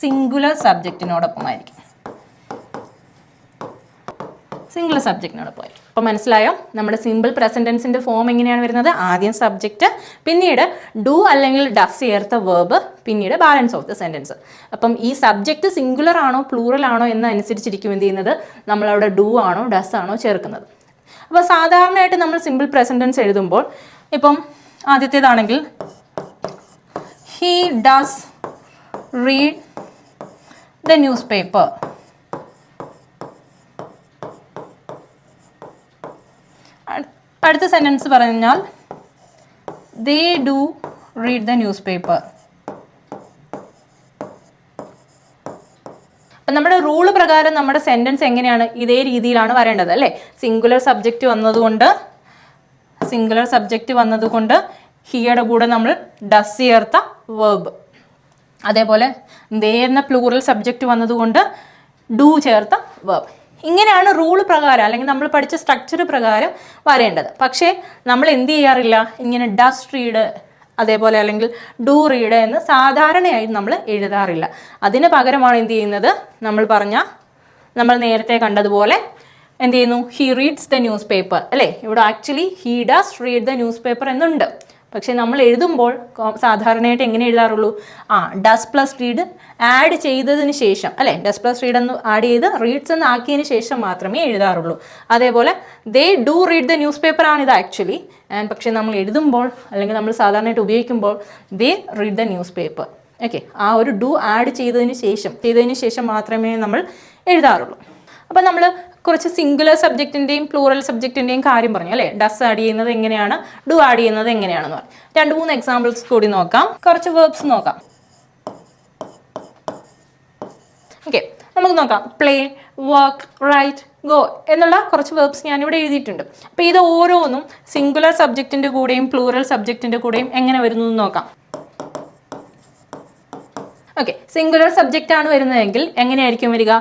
സിംഗുലർ സബ്ജക്റ്റിനോടൊപ്പമായിരിക്കും. സിംഗിൾ സബ്ജക്റ്റിനോടൊപ്പമായിരിക്കും. അപ്പോൾ മനസ്സിലായോ? നമ്മുടെ സിമ്പിൾ പ്രസന്റ് ടെൻസിൻ്റെ ഫോം എങ്ങനെയാണ് വരുന്നത്? ആദ്യം സബ്ജക്റ്റ്, പിന്നീട് ഡു അല്ലെങ്കിൽ ഡസ് ചേർത്ത വേർബ്, പിന്നീട് ബാലൻസ് ഓഫ് ദ സെൻറ്റൻസ്. അപ്പം ഈ സബ്ജക്റ്റ് സിംഗുലർ ആണോ പ്ലൂറൽ ആണോ എന്നനുസരിച്ചിരിക്കും എന്ത് ചെയ്യുന്നത്? നമ്മളവിടെ ഡു ആണോ ഡസ് ആണോ ചേർക്കുന്നത്. അപ്പോൾ സാധാരണയായിട്ട് നമ്മൾ സിമ്പിൾ പ്രസന്റ് ടെൻസ് എഴുതുമ്പോൾ ഇപ്പം ആദ്യത്തേതാണെങ്കിൽ he does read the newspaper. അടുത്ത സെൻറ്റൻസ് പറഞ്ഞാൽ they do read the newspaper. അപ്പം നമ്മുടെ റൂള് പ്രകാരം നമ്മുടെ സെൻറ്റൻസ് എങ്ങനെയാണ് ഇതേ രീതിയിലാണ് വരേണ്ടത് അല്ലേ. സിംഗുലർ സബ്ജക്റ്റ് വന്നതുകൊണ്ട് ഹിയുടെ കൂടെ നമ്മൾ ഡസ് ചേർത്ത വേർബ്, അതേപോലെ ദേ എന്ന പ്ലൂറൽ സബ്ജക്റ്റ് വന്നതുകൊണ്ട് ഡു ചേർത്ത വേർബ്. ഇങ്ങനെയാണ് റൂൾ പ്രകാരം അല്ലെങ്കിൽ നമ്മൾ പഠിച്ച സ്ട്രക്ചർ പ്രകാരം വരേണ്ടത്. പക്ഷേ നമ്മൾ എന്ത് ചെയ്യാറില്ല, ഇങ്ങനെ ഡസ് റീഡ് അതേപോലെ അല്ലെങ്കിൽ ഡു റീഡ് എന്ന് സാധാരണയായി നമ്മൾ എഴുതാറില്ല. അതിന് പകരമാണ് എന്ത് ചെയ്യുന്നത്, നമ്മൾ നേരത്തെ കണ്ടതുപോലെ എന്ത് ചെയ്യുന്നു, he reads the newspaper അല്ലേ. ഇവിടെ actually he does read the newspaper എന്നുണ്ട്. പക്ഷെ നമ്മൾ എഴുതുമ്പോൾ സാധാരണയായിട്ട് എങ്ങനെ എഴുതാറുള്ളൂ, ഡസ് പ്ലസ് റീഡ് ആഡ് ചെയ്തതിന് ശേഷം അല്ലേ, ഡസ് പ്ലസ് റീഡ് എന്ന് ആഡ് ചെയ്ത് റീഡ്സ് എന്ന് ആക്കിയതിന് ശേഷം മാത്രമേ എഴുതാറുള്ളൂ. അതേപോലെ they do read the newspaper ആണിത് ആക്ച്വലി. പക്ഷെ നമ്മൾ എഴുതുമ്പോൾ അല്ലെങ്കിൽ നമ്മൾ സാധാരണയായിട്ട് ഉപയോഗിക്കുമ്പോൾ they read the newspaper. Okay, ആ ഒരു ഡു ആഡ് ചെയ്തതിന് ശേഷം മാത്രമേ നമ്മൾ എഴുതാറുള്ളൂ. അപ്പം നമ്മൾ കുറച്ച് സിംഗുലർ സബ്ജക്റ്റിൻ്റെയും പ്ലൂറൽ സബ്ജക്റ്റിൻ്റെയും കാര്യം പറഞ്ഞു അല്ലേ. ഡസ് ആഡ് ചെയ്യുന്നത് എങ്ങനെയാണ്, ഡു ആഡ് ചെയ്യുന്നത് എങ്ങനെയാണെന്ന് പറഞ്ഞു. 2-3 എക്സാമ്പിൾസ് കൂടി നോക്കാം. കുറച്ച് വേർബ്സ് നോക്കാം. ഓക്കെ, നമുക്ക് നോക്കാം. പ്ലേ, വർക്ക്, റൈറ്റ്, ഗോ എന്നുള്ള കുറച്ച് വേർബ്സ് ഞാനിവിടെ എഴുതിയിട്ടുണ്ട്. അപ്പോൾ ഇത് ഓരോന്നും സിംഗുലർ സബ്ജക്റ്റിൻ്റെ കൂടെയും പ്ലൂറൽ സബ്ജക്റ്റിൻ്റെ കൂടെയും എങ്ങനെ വരുന്നു എന്ന് നോക്കാം. ഓക്കെ, സിംഗുലർ സബ്ജക്റ്റ് ആണ് വരുന്നതെങ്കിൽ എങ്ങനെയായിരിക്കും വരിക,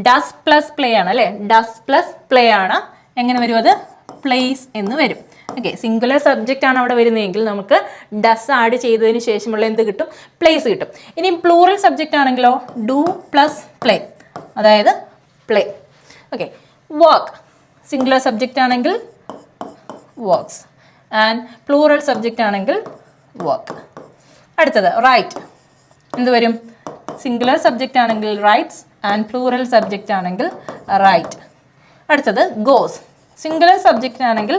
ഡസ് പ്ലസ് പ്ലേ ആണ് അല്ലേ. ഡസ് പ്ലസ് പ്ലേ ആണ്. എങ്ങനെ വരും അത്, പ്ലേസ് എന്ന് വരും. ഓക്കെ, സിംഗുലർ സബ്ജക്റ്റ് ആണ് അവിടെ വരുന്നതെങ്കിൽ നമുക്ക് ഡസ് ആഡ് ചെയ്തതിന് ശേഷമുള്ള എന്ത് കിട്ടും, പ്ലേസ് കിട്ടും. ഇനി പ്ലൂറൽ സബ്ജക്റ്റ് ആണെങ്കിലോ ഡു പ്ലസ് പ്ലേ, അതായത് play. Okay, work singular subject ആണെങ്കിൽ വർക്ക്സ് ആൻഡ് പ്ലൂറൽ സബ്ജക്റ്റ് ആണെങ്കിൽ വർക്ക്. അടുത്തത് റൈറ്റ്, എന്ത് വരും, സിംഗുലർ സബ്ജക്റ്റ് ആണെങ്കിൽ റൈറ്റ്സ് ആൻഡ് പ്ലൂറൽ സബ്ജക്റ്റ് ആണെങ്കിൽ റൈറ്റ്. അടുത്തത് ഗോസ്, സിംഗുലർ സബ്ജക്റ്റ് ആണെങ്കിൽ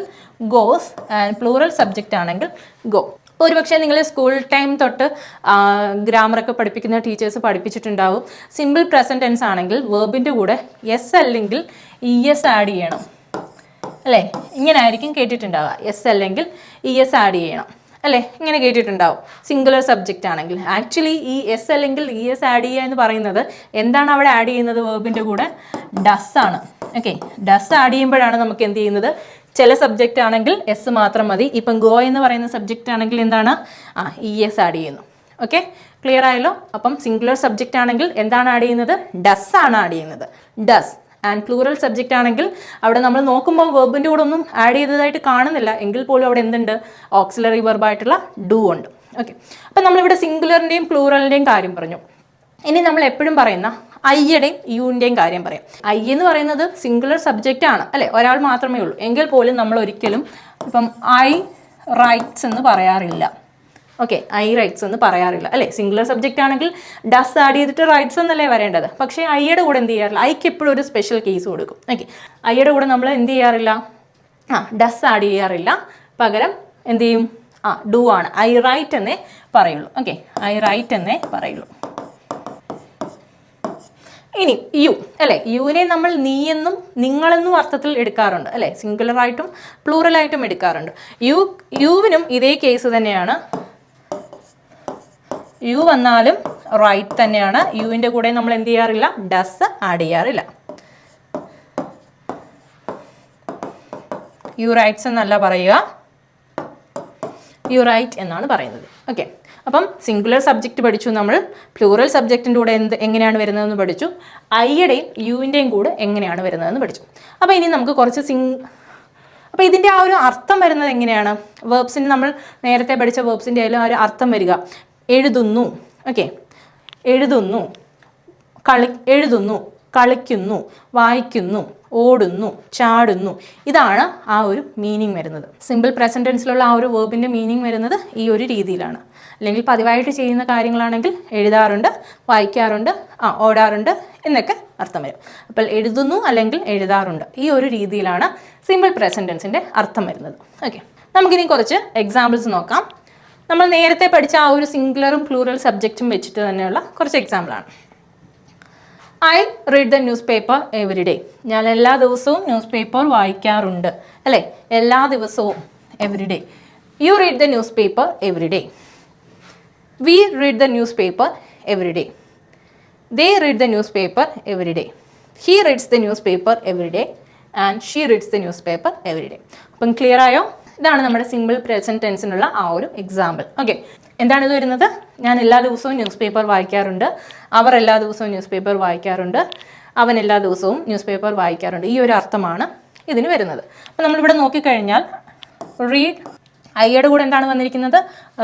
ഗോസ് ആൻഡ് പ്ലൂറൽ സബ്ജക്റ്റ് ആണെങ്കിൽ ഗോ. ഒരുപക്ഷെ നിങ്ങൾ സ്കൂൾ ടൈം തൊട്ട് ഗ്രാമറൊക്കെ പഠിപ്പിക്കുന്ന ടീച്ചേഴ്സ് പഠിപ്പിച്ചിട്ടുണ്ടാവും. സിമ്പിൾ പ്രസൻറ്റ് ടെൻസ് ആണെങ്കിൽ വേർബിൻ്റെ കൂടെ എസ് അല്ലെങ്കിൽ ഇ എസ് ആഡ് ചെയ്യണം അല്ലേ. ഇങ്ങനെ ആയിരിക്കും കേട്ടിട്ടുണ്ടാവുക, എസ് അല്ലെങ്കിൽ ഇ എസ് ആഡ് ചെയ്യണം അല്ലേ, ഇങ്ങനെ കേട്ടിട്ടുണ്ടാവും സിംഗുലർ സബ്ജക്റ്റ് ആണെങ്കിൽ. ആക്ച്വലി ഈ എസ് അല്ലെങ്കിൽ ഇ എസ് ആഡ് ചെയ്യുക എന്ന് പറയുന്നത് എന്താണ് അവിടെ ആഡ് ചെയ്യുന്നത്, വേർബിൻ്റെ കൂടെ ഡസ് ആണ്. ഓക്കെ, ഡസ് ആഡ് ചെയ്യുമ്പോഴാണ് നമുക്ക് എന്ത് ചെയ്യുന്നത്, ചില സബ്ജക്റ്റ് ആണെങ്കിൽ എസ് മാത്രം മതി. ഇപ്പം ഗോ എന്ന് പറയുന്ന സബ്ജക്റ്റ് ആണെങ്കിൽ എന്താണ്, ഇ എസ് ആഡ് ചെയ്യുന്നു. ഓക്കെ, ക്ലിയർ ആയല്ലോ. അപ്പം സിംഗുലർ സബ്ജക്റ്റ് ആണെങ്കിൽ എന്താണ് ആഡ് ചെയ്യുന്നത്, ഡസ് ആണ് ആഡ് ചെയ്യുന്നത്, ഡസ്. ആൻഡ് പ്ലൂറൽ സബ്ജക്റ്റ് ആണെങ്കിൽ അവിടെ നമ്മൾ നോക്കുമ്പോൾ വെർബിൻ്റെ കൂടെ ഒന്നും ആഡ് ചെയ്തതായിട്ട് കാണുന്നില്ല, എങ്കിൽ പോലും അവിടെ എന്തുണ്ട്, ഓക്സിലറി വെർബായിട്ടുള്ള ഡു ഉണ്ട്. ഓക്കെ, അപ്പം നമ്മളിവിടെ സിംഗുലറിൻ്റെയും പ്ലൂറലിൻ്റെയും കാര്യം പറഞ്ഞു. ഇനി നമ്മൾ എപ്പോഴും പറയുന്ന ഐയുടെയും യുവിൻ്റെയും കാര്യം പറയാം. ഐ എന്ന് പറയുന്നത് സിംഗുലർ സബ്ജക്റ്റ് ആണ് അല്ലേ, ഒരാൾ മാത്രമേ ഉള്ളൂ. എങ്കിൽ പോലും നമ്മൾ ഒരിക്കലും ഇപ്പം ഐ റൈറ്റ്സ് എന്ന് പറയാറില്ല. ഓക്കെ, ഐ റൈറ്റ്സ് എന്ന് പറയാറില്ല അല്ലേ. സിംഗുലർ സബ്ജക്റ്റ് ആണെങ്കിൽ ഡസ് ആഡ് ചെയ്തിട്ട് റൈറ്റ്സ് എന്നല്ലേ വരേണ്ടത്. പക്ഷേ ഐയുടെ കൂടെ എന്ത് ചെയ്യാറില്ല, ഐക്ക് എപ്പോഴും ഒരു സ്പെഷ്യൽ കേസ് കൊടുക്കും. ഓക്കെ, ഐയുടെ കൂടെ നമ്മൾ എന്ത് ചെയ്യാറില്ല, ഡസ് ആഡ് ചെയ്യാറില്ല. പകരം എന്ത് ചെയ്യും, ഡു ആണ്, ഐ റൈറ്റ് എന്നേ പറയുള്ളൂ. ഓക്കെ, ഐ റൈറ്റ് എന്നേ പറയുള്ളൂ. ഇനി യു അല്ലേ, യുവിനെ നമ്മൾ നീയെന്നും നിങ്ങളെന്നും അർത്ഥത്തിൽ എടുക്കാറുണ്ട് അല്ലേ, സിംഗുലറായിട്ടും പ്ലൂറലായിട്ടും എടുക്കാറുണ്ട്. യുവിനും ഇതേ കേസ് തന്നെയാണ്. യു വന്നാലും റൈറ്റ് തന്നെയാണ്. യുവിൻ്റെ കൂടെ നമ്മൾ എന്ത് ചെയ്യാറില്ല, ഡസ് ആഡ് ചെയ്യാറില്ല. യു റൈറ്റ്സ് എന്നല്ല പറയുക, യു റൈറ്റ് എന്നാണ് പറയുന്നത്. ഓക്കെ, അപ്പം സിംഗുലർ സബ്ജക്റ്റ് പഠിച്ചു നമ്മൾ, പ്ലൂറൽ സബ്ജക്റ്റിൻ്റെ കൂടെ എങ്ങനെയാണ് വരുന്നതെന്ന് പഠിച്ചു, ഐയുടെയും യുവിൻ്റെയും കൂടെ എങ്ങനെയാണ് വരുന്നതെന്ന് പഠിച്ചു. അപ്പോൾ ഇനി നമുക്ക് കുറച്ച് അപ്പോൾ ഇതിൻ്റെ ആ ഒരു അർത്ഥം വരുന്നത് എങ്ങനെയാണ്, വേർബ്സിൻ്റെ നമ്മൾ നേരത്തെ പഠിച്ച വേർബ്സിൻ്റെ ആയാലും ആ ഒരു അർത്ഥം വരിക, എഴുതുന്നു. ഓക്കെ, എഴുതുന്നു, എഴുതുന്നു, കളിക്കുന്നു, വായിക്കുന്നു, ഓടുന്നു, ചാടുന്നു. ഇതാണ് ആ ഒരു മീനിങ് വരുന്നത്. സിമ്പിൾ പ്രസൻറ്റ് ടെൻസിലുള്ള ആ ഒരു വേർബിൻ്റെ മീനിങ് വരുന്നത് ഈ ഒരു രീതിയിലാണ്. അല്ലെങ്കിൽ പതിവായിട്ട് ചെയ്യുന്ന കാര്യങ്ങളാണെങ്കിൽ എഴുതാറുണ്ട്, വായിക്കാറുണ്ട്, ഓടാറുണ്ട് എന്നൊക്കെ അർത്ഥം വരും. അപ്പോൾ എഴുതുന്നു അല്ലെങ്കിൽ എഴുതാറുണ്ട്, ഈ ഒരു രീതിയിലാണ് സിമ്പിൾ പ്രസൻറ്റ് ടെൻസിൻ്റെ അർത്ഥം വരുന്നത്. ഓക്കെ, നമുക്കിനി കുറച്ച് എക്സാമ്പിൾസ് നോക്കാം. നമ്മൾ നേരത്തെ പഠിച്ച ആ ഒരു സിംഗുലറും പ്ലൂറൽ സബ്ജക്റ്റും വെച്ചിട്ട് തന്നെയുള്ള കുറച്ച് എക്സാമ്പിളാണ്. I read the newspaper every day. ഞാൻ എല്ലാ ദിവസവും ന്യൂസ് പേപ്പർ വായിക്കാറുണ്ട് അല്ലേ, എല്ലാ ദിവസവും every day. You read the newspaper every day. V read the newspaper every day. They read the newspaper every day. He reads the newspaper every day and she reads the newspaper every day. അപ്പം ക്ലിയർ ആയോ? ഇതാണ് നമ്മുടെ സിമ്പിൾ പ്രസന്റ് ടെൻസിനുള്ള ആ ഒരു എക്സാമ്പിൾ. ഓക്കെ, എന്താണ് ഇത് വരുന്നത്? ഞാൻ എല്ലാ ദിവസവും ന്യൂസ് പേപ്പർ വായിക്കാറുണ്ട്, അവർ എല്ലാ ദിവസവും ന്യൂസ് പേപ്പർ വായിക്കാറുണ്ട്, അവൻ എല്ലാ ദിവസവും ന്യൂസ് പേപ്പർ വായിക്കാറുണ്ട്. ഈ ഒരു അർത്ഥമാണ് ഇതിന് വരുന്നത്. അപ്പം നമ്മളിവിടെ നോക്കിക്കഴിഞ്ഞാൽ റീഡ്, ഐയുടെ കൂടെ എന്താണ് വന്നിരിക്കുന്നത്?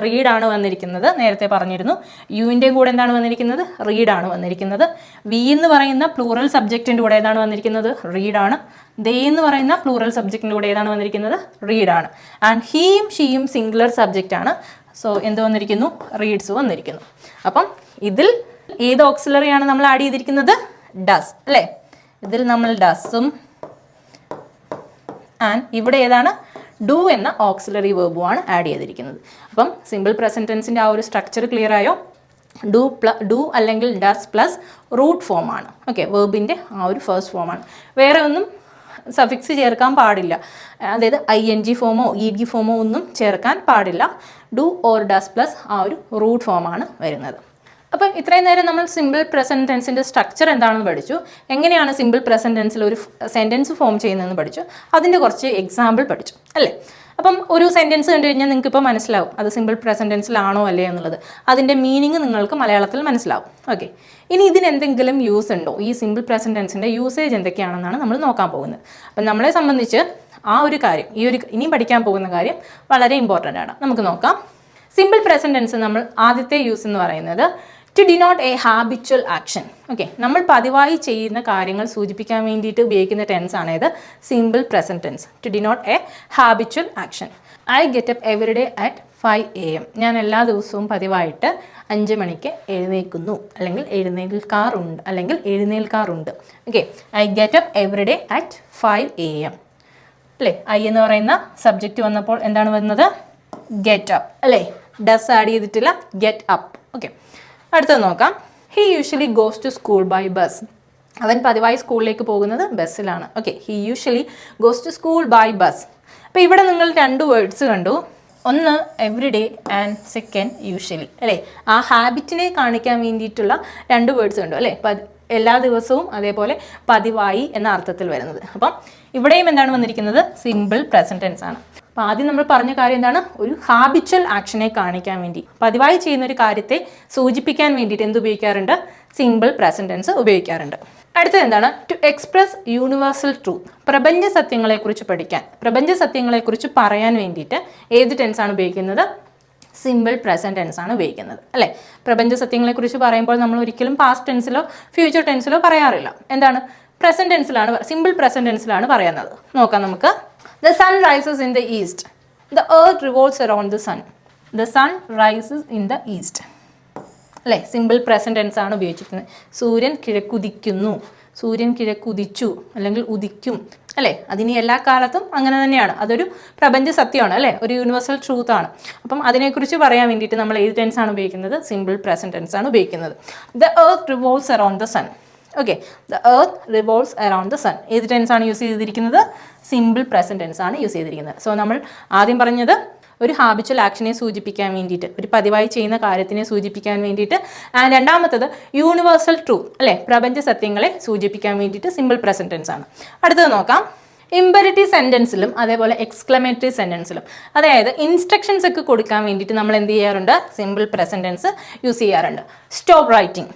റീഡാണ് വന്നിരിക്കുന്നത്, നേരത്തെ പറഞ്ഞിരുന്നു. യുവിൻ്റെ കൂടെ എന്താണ് വന്നിരിക്കുന്നത്? റീഡാണ് വന്നിരിക്കുന്നത്. വി എന്ന് പറയുന്ന പ്ലൂറൽ സബ്ജക്റ്റിൻ്റെ കൂടെ ഏതാണ് വന്നിരിക്കുന്നത്? റീഡാണ്. ദേ എന്ന് പറയുന്ന പ്ലൂറൽ സബ്ജക്റ്റിൻ്റെ കൂടെ ഏതാണ് വന്നിരിക്കുന്നത്? റീഡാണ്. ആൻഡ് ഹീയും ഷീയും സിംഗുലർ സബ്ജക്റ്റാണ്. സോ എന്ത് വന്നിരിക്കുന്നു? റീഡ്സ് വന്നിരിക്കുന്നു. അപ്പം ഇതിൽ ഏത് ഓക്സിലറിയാണ് നമ്മൾ ആഡ് ചെയ്തിരിക്കുന്നത്? ഡസ് അല്ലേ? ഇതിൽ നമ്മൾ ഡസും ആൻഡ് ഇവിടെ ഏതാണ്? ഡു എന്ന ഓക്സിലറി വേർബുമാണ് ആഡ് ചെയ്തിരിക്കുന്നത്. അപ്പം സിമ്പിൾ പ്രസന്റ് ടെൻസിൻ്റെ ആ ഒരു സ്ട്രക്ചർ ക്ലിയർ ആയോ? ഡു അല്ലെങ്കിൽ ഡസ് പ്ലസ് റൂട്ട് ഫോമാണ്. ഓക്കെ, വേർബിൻ്റെ ആ ഒരു ഫസ്റ്റ് ഫോമാണ്. വേറെ ഒന്നും സഫിക്സ് ചേർക്കാൻ പാടില്ല, അതായത് ING ഫോമോ ED ഫോമോ ഒന്നും ചേർക്കാൻ പാടില്ല. ഡു ഓർ ഡസ് പ്ലസ് ആ ഒരു റൂട്ട് ഫോമാണ് വരുന്നത്. അപ്പം ഇത്രയും നേരം നമ്മൾ സിമ്പിൾ പ്രസന്റ് ടെൻസിൻ്റെ സ്ട്രക്ചർ എന്താണെന്ന് പഠിച്ചു, എങ്ങനെയാണ് സിമ്പിൾ പ്രസന്റ് ടെൻസിൽ ഒരു സെൻറ്റൻസ് ഫോം ചെയ്യുന്നതെന്ന് പഠിച്ചു, അതിൻ്റെ കുറച്ച് എക്സാമ്പിൾ പഠിച്ചു അല്ലേ. അപ്പം ഒരു സെൻറ്റൻസ് കണ്ടു കഴിഞ്ഞാൽ നിങ്ങൾക്ക് ഇപ്പോൾ മനസ്സിലാവും അത് സിമ്പിൾ പ്രസന്റ് ടെൻസിലാണോ അല്ലേ എന്നുള്ളത്. അതിൻ്റെ മീനിങ് നിങ്ങൾക്ക് മലയാളത്തിൽ മനസ്സിലാവും. ഓക്കെ, ഇനി ഇതിനെന്തെങ്കിലും യൂസ് ഉണ്ടോ? ഈ സിമ്പിൾ പ്രസന്റ് ടെൻസിൻ്റെ യൂസേജ് എന്തൊക്കെയാണെന്നാണ് നമ്മൾ നോക്കാൻ പോകുന്നത്. അപ്പം നമ്മളെ സംബന്ധിച്ച് ആ ഒരു കാര്യം, ഇനിയും പഠിക്കാൻ പോകുന്ന കാര്യം വളരെ ഇമ്പോർട്ടൻ്റ് ആണ്. നമുക്ക് നോക്കാം. സിമ്പിൾ പ്രസന്റ് ടെൻസ് നമ്മൾ ആദ്യത്തെ യൂസ് എന്ന് പറയുന്നത് to denote a habitual action. Okay, നമ്മൾ പതിവായി ചെയ്യുന്ന കാര്യങ്ങൾ സൂചിപ്പിക്കാൻ വേണ്ടിയിട്ട് ഉപയോഗിക്കുന്ന ടെൻസ് ആണ് ഇത് simple present tense. To denote a habitual action. I get up every day at 5 AM. ഞാൻ എല്ലാ ദിവസവും പതിവായിട്ട് 5 മണിക്ക് എഴുന്നേൽക്കുന്നു അല്ലെങ്കിൽ എഴുന്നേൽക്കാറുണ്ട്. Okay, I get up every day at 5 AM അല്ലേ. ഐ എന്ന് പറയുന്ന സബ്ജക്റ്റ് വന്നപ്പോൾ എന്താണ് വരുന്നത്? ഗെറ്റ് അപ്പ് അല്ലേ. ഡസ് ആഡ് ചെയ്തിട്ടില്ല, ഗെറ്റ് അപ്പ്. ഓക്കെ, അടുത്തത് നോക്കാം. He usually goes to school by bus. അവൻ പതിവായി സ്കൂളിലേക്ക് പോകുന്നത് ബസ്സിലാണ്. Okay, he usually goes to school by bus. അപ്പോൾ ഇവിടെ നിങ്ങൾ 2 വേർഡ്സ് കണ്ടു. ഒന്ന് every day and second usually അല്ലേ. ആ ഹാബിറ്റിനെ കാണിക്കാൻ വേണ്ടിയിട്ടുള്ള 2 വേർഡ്സ് കണ്ടു അല്ലേ. എല്ലാ ദിവസവും അതേപോലെ പതിവായി എന്ന അർത്ഥത്തിൽ വരുന്നത്. അപ്പം ഇവിടെയും എന്താണ് വന്നിരിക്കുന്നത്? സിമ്പിൾ പ്രസന്റ് ടെൻസ് ആണ്. അപ്പോൾ ആദ്യം നമ്മൾ പറഞ്ഞ കാര്യം എന്താണ്? ഒരു ഹാബിച്വൽ ആക്ഷനെ കാണിക്കാൻ വേണ്ടി, പതിവായി ചെയ്യുന്ന ഒരു കാര്യത്തെ സൂചിപ്പിക്കാൻ വേണ്ടിയിട്ട് എന്ത് ഉപയോഗിക്കാറുണ്ട്? സിമ്പിൾ പ്രസന്റ് ടെൻസ് ഉപയോഗിക്കാറുണ്ട്. അടുത്തത് എന്താണ്? To express universal truth. പ്രപഞ്ച സത്യങ്ങളെക്കുറിച്ച് പഠിക്കാൻ, പ്രപഞ്ച സത്യങ്ങളെക്കുറിച്ച് പറയാൻ വേണ്ടിയിട്ട് ഏത് ടെൻസാണ് ഉപയോഗിക്കുന്നത്? സിമ്പിൾ പ്രസന്റ് ടെൻസ് ആണ് ഉപയോഗിക്കുന്നത് അല്ലേ. പ്രപഞ്ച സത്യങ്ങളെക്കുറിച്ച് പറയുമ്പോൾ നമ്മൾ ഒരിക്കലും പാസ്റ്റ് ടെൻസിലോ ഫ്യൂച്ചർ ടെൻസിലോ പറയാറില്ല. എന്താണ്? പ്രസന്റ് ടെൻസിലാണ്, സിമ്പിൾ പ്രസന്റ് ടെൻസിലാണ് പറയുന്നത്. നോക്കാം നമുക്ക്. The sun rises in the east. The earth revolves around the sun. The sun rises in the east. അല്ലേ, സിമ്പിൾ പ്രസന്റ് ടെൻസ് ആണ് ഉപയോഗിച്ചിരിക്കുന്നത്. സൂര്യൻ കിഴക്കുദിക്കുന്നു, സൂര്യൻ കിഴക്കുദിച്ചു അല്ലെങ്കിൽ ഉദിക്കും അല്ലേ. അതിന് എല്ലാ കാലത്തും അങ്ങനെ തന്നെയാണ്. അതൊരു പ്രപഞ്ച സത്യമാണ് അല്ലേ, ഒരു യൂണിവേഴ്സൽ ട്രൂത്ത് ആണ്. അപ്പം അതിനെക്കുറിച്ച് പറയാൻ വേണ്ടിയിട്ട് നമ്മൾ ഏത് ടെൻസ് ആണ് ഉപയോഗിക്കുന്നത്? സിമ്പിൾ പ്രസന്റ് ടെൻസ് ആണ് ഉപയോഗിക്കുന്നത്. The earth revolves around the sun. Okay, the earth revolves around the sun. ഏത് ടെൻസ് ആണ് യൂസ് ചെയ്തിരിക്കുന്നത്? സിമ്പിൾ പ്രസന്റ് ടെൻസ് ആണ് യൂസ് ചെയ്തിരിക്കുന്നത്. സോ നമ്മൾ ആദ്യം പറഞ്ഞത് ഒരു ഹാബിച്വൽ ആക്ഷനെ സൂചിപ്പിക്കാൻ വേണ്ടിയിട്ട്, ഒരു പതിവായി ചെയ്യുന്ന കാര്യത്തിനെ സൂചിപ്പിക്കാൻ വേണ്ടിയിട്ട്. ആൻഡ് രണ്ടാമത്തത് യൂണിവേഴ്സൽ ട്രൂത്ത് അല്ലേ, പ്രപഞ്ച സത്യങ്ങളെ സൂചിപ്പിക്കാൻ വേണ്ടിയിട്ട് സിമ്പിൾ പ്രസന്റ് ടെൻസ് ആണ്. അടുത്തത് നോക്കാം. ഇമ്പരറ്റീവ് സെൻറ്റൻസിലും അതേപോലെ എക്സ്ക്ലമേറ്ററി സെൻറ്റൻസിലും, അതായത് ഇൻസ്ട്രക്ഷൻസ് ഒക്കെ കൊടുക്കാൻ വേണ്ടിയിട്ട് നമ്മൾ എന്ത് ചെയ്യാറുണ്ട്? സിമ്പിൾ പ്രസന്റ് ടെൻസ് യൂസ് ചെയ്യാറുണ്ട്. Stop writing.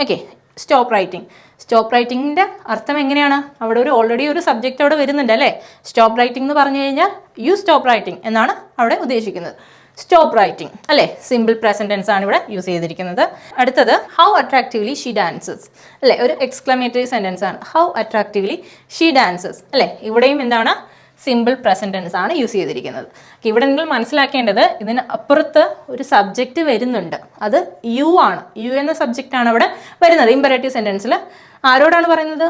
Okay, stop writing. Stop റൈറ്റിങ്ങിൻ്റെ അർത്ഥം എങ്ങനെയാണ്? അവിടെ ഓൾറെഡി ഒരു സബ്ജക്റ്റ് അവിടെ വരുന്നുണ്ട് അല്ലേ. സ്റ്റോപ്പ് റൈറ്റിംഗ് എന്ന് പറഞ്ഞു കഴിഞ്ഞാൽ യു സ്റ്റോപ്പ് റൈറ്റിംഗ് എന്നാണ് അവിടെ ഉദ്ദേശിക്കുന്നത്. സ്റ്റോപ്പ് റൈറ്റിംഗ് അല്ലേ, സിമ്പിൾ പ്രസന്റ് ടെൻസ് ആണ് ഇവിടെ യൂസ് ചെയ്തിരിക്കുന്നത്. അടുത്തത് ഹൗ അട്രാക്റ്റീവ്ലി ഷീ ഡാൻസസ് അല്ലേ, ഒരു എക്സ്ക്ലമേറ്ററി സെൻറ്റൻസ് ആണ്. ഹൗ അട്രാക്റ്റീവ്ലി ഷീ ഡാൻസസ് അല്ലേ. ഇവിടെയും എന്താണ്? സിമ്പിൾ പ്രസന്റ് ടെൻസ് ആണ് യൂസ് ചെയ്തിരിക്കുന്നത്. ഇവിടെ നിങ്ങൾ മനസ്സിലാക്കേണ്ടത് ഇതിന് അപ്പുറത്ത് ഒരു സബ്ജക്റ്റ് വരുന്നുണ്ട്, അത് യു ആണ്. യു എന്ന സബ്ജക്റ്റ് ആണ് അവിടെ വരുന്നത് ഇമ്പരേറ്റീവ് സെൻറ്റൻസിൽ. ആരോടാണ് പറയുന്നത്?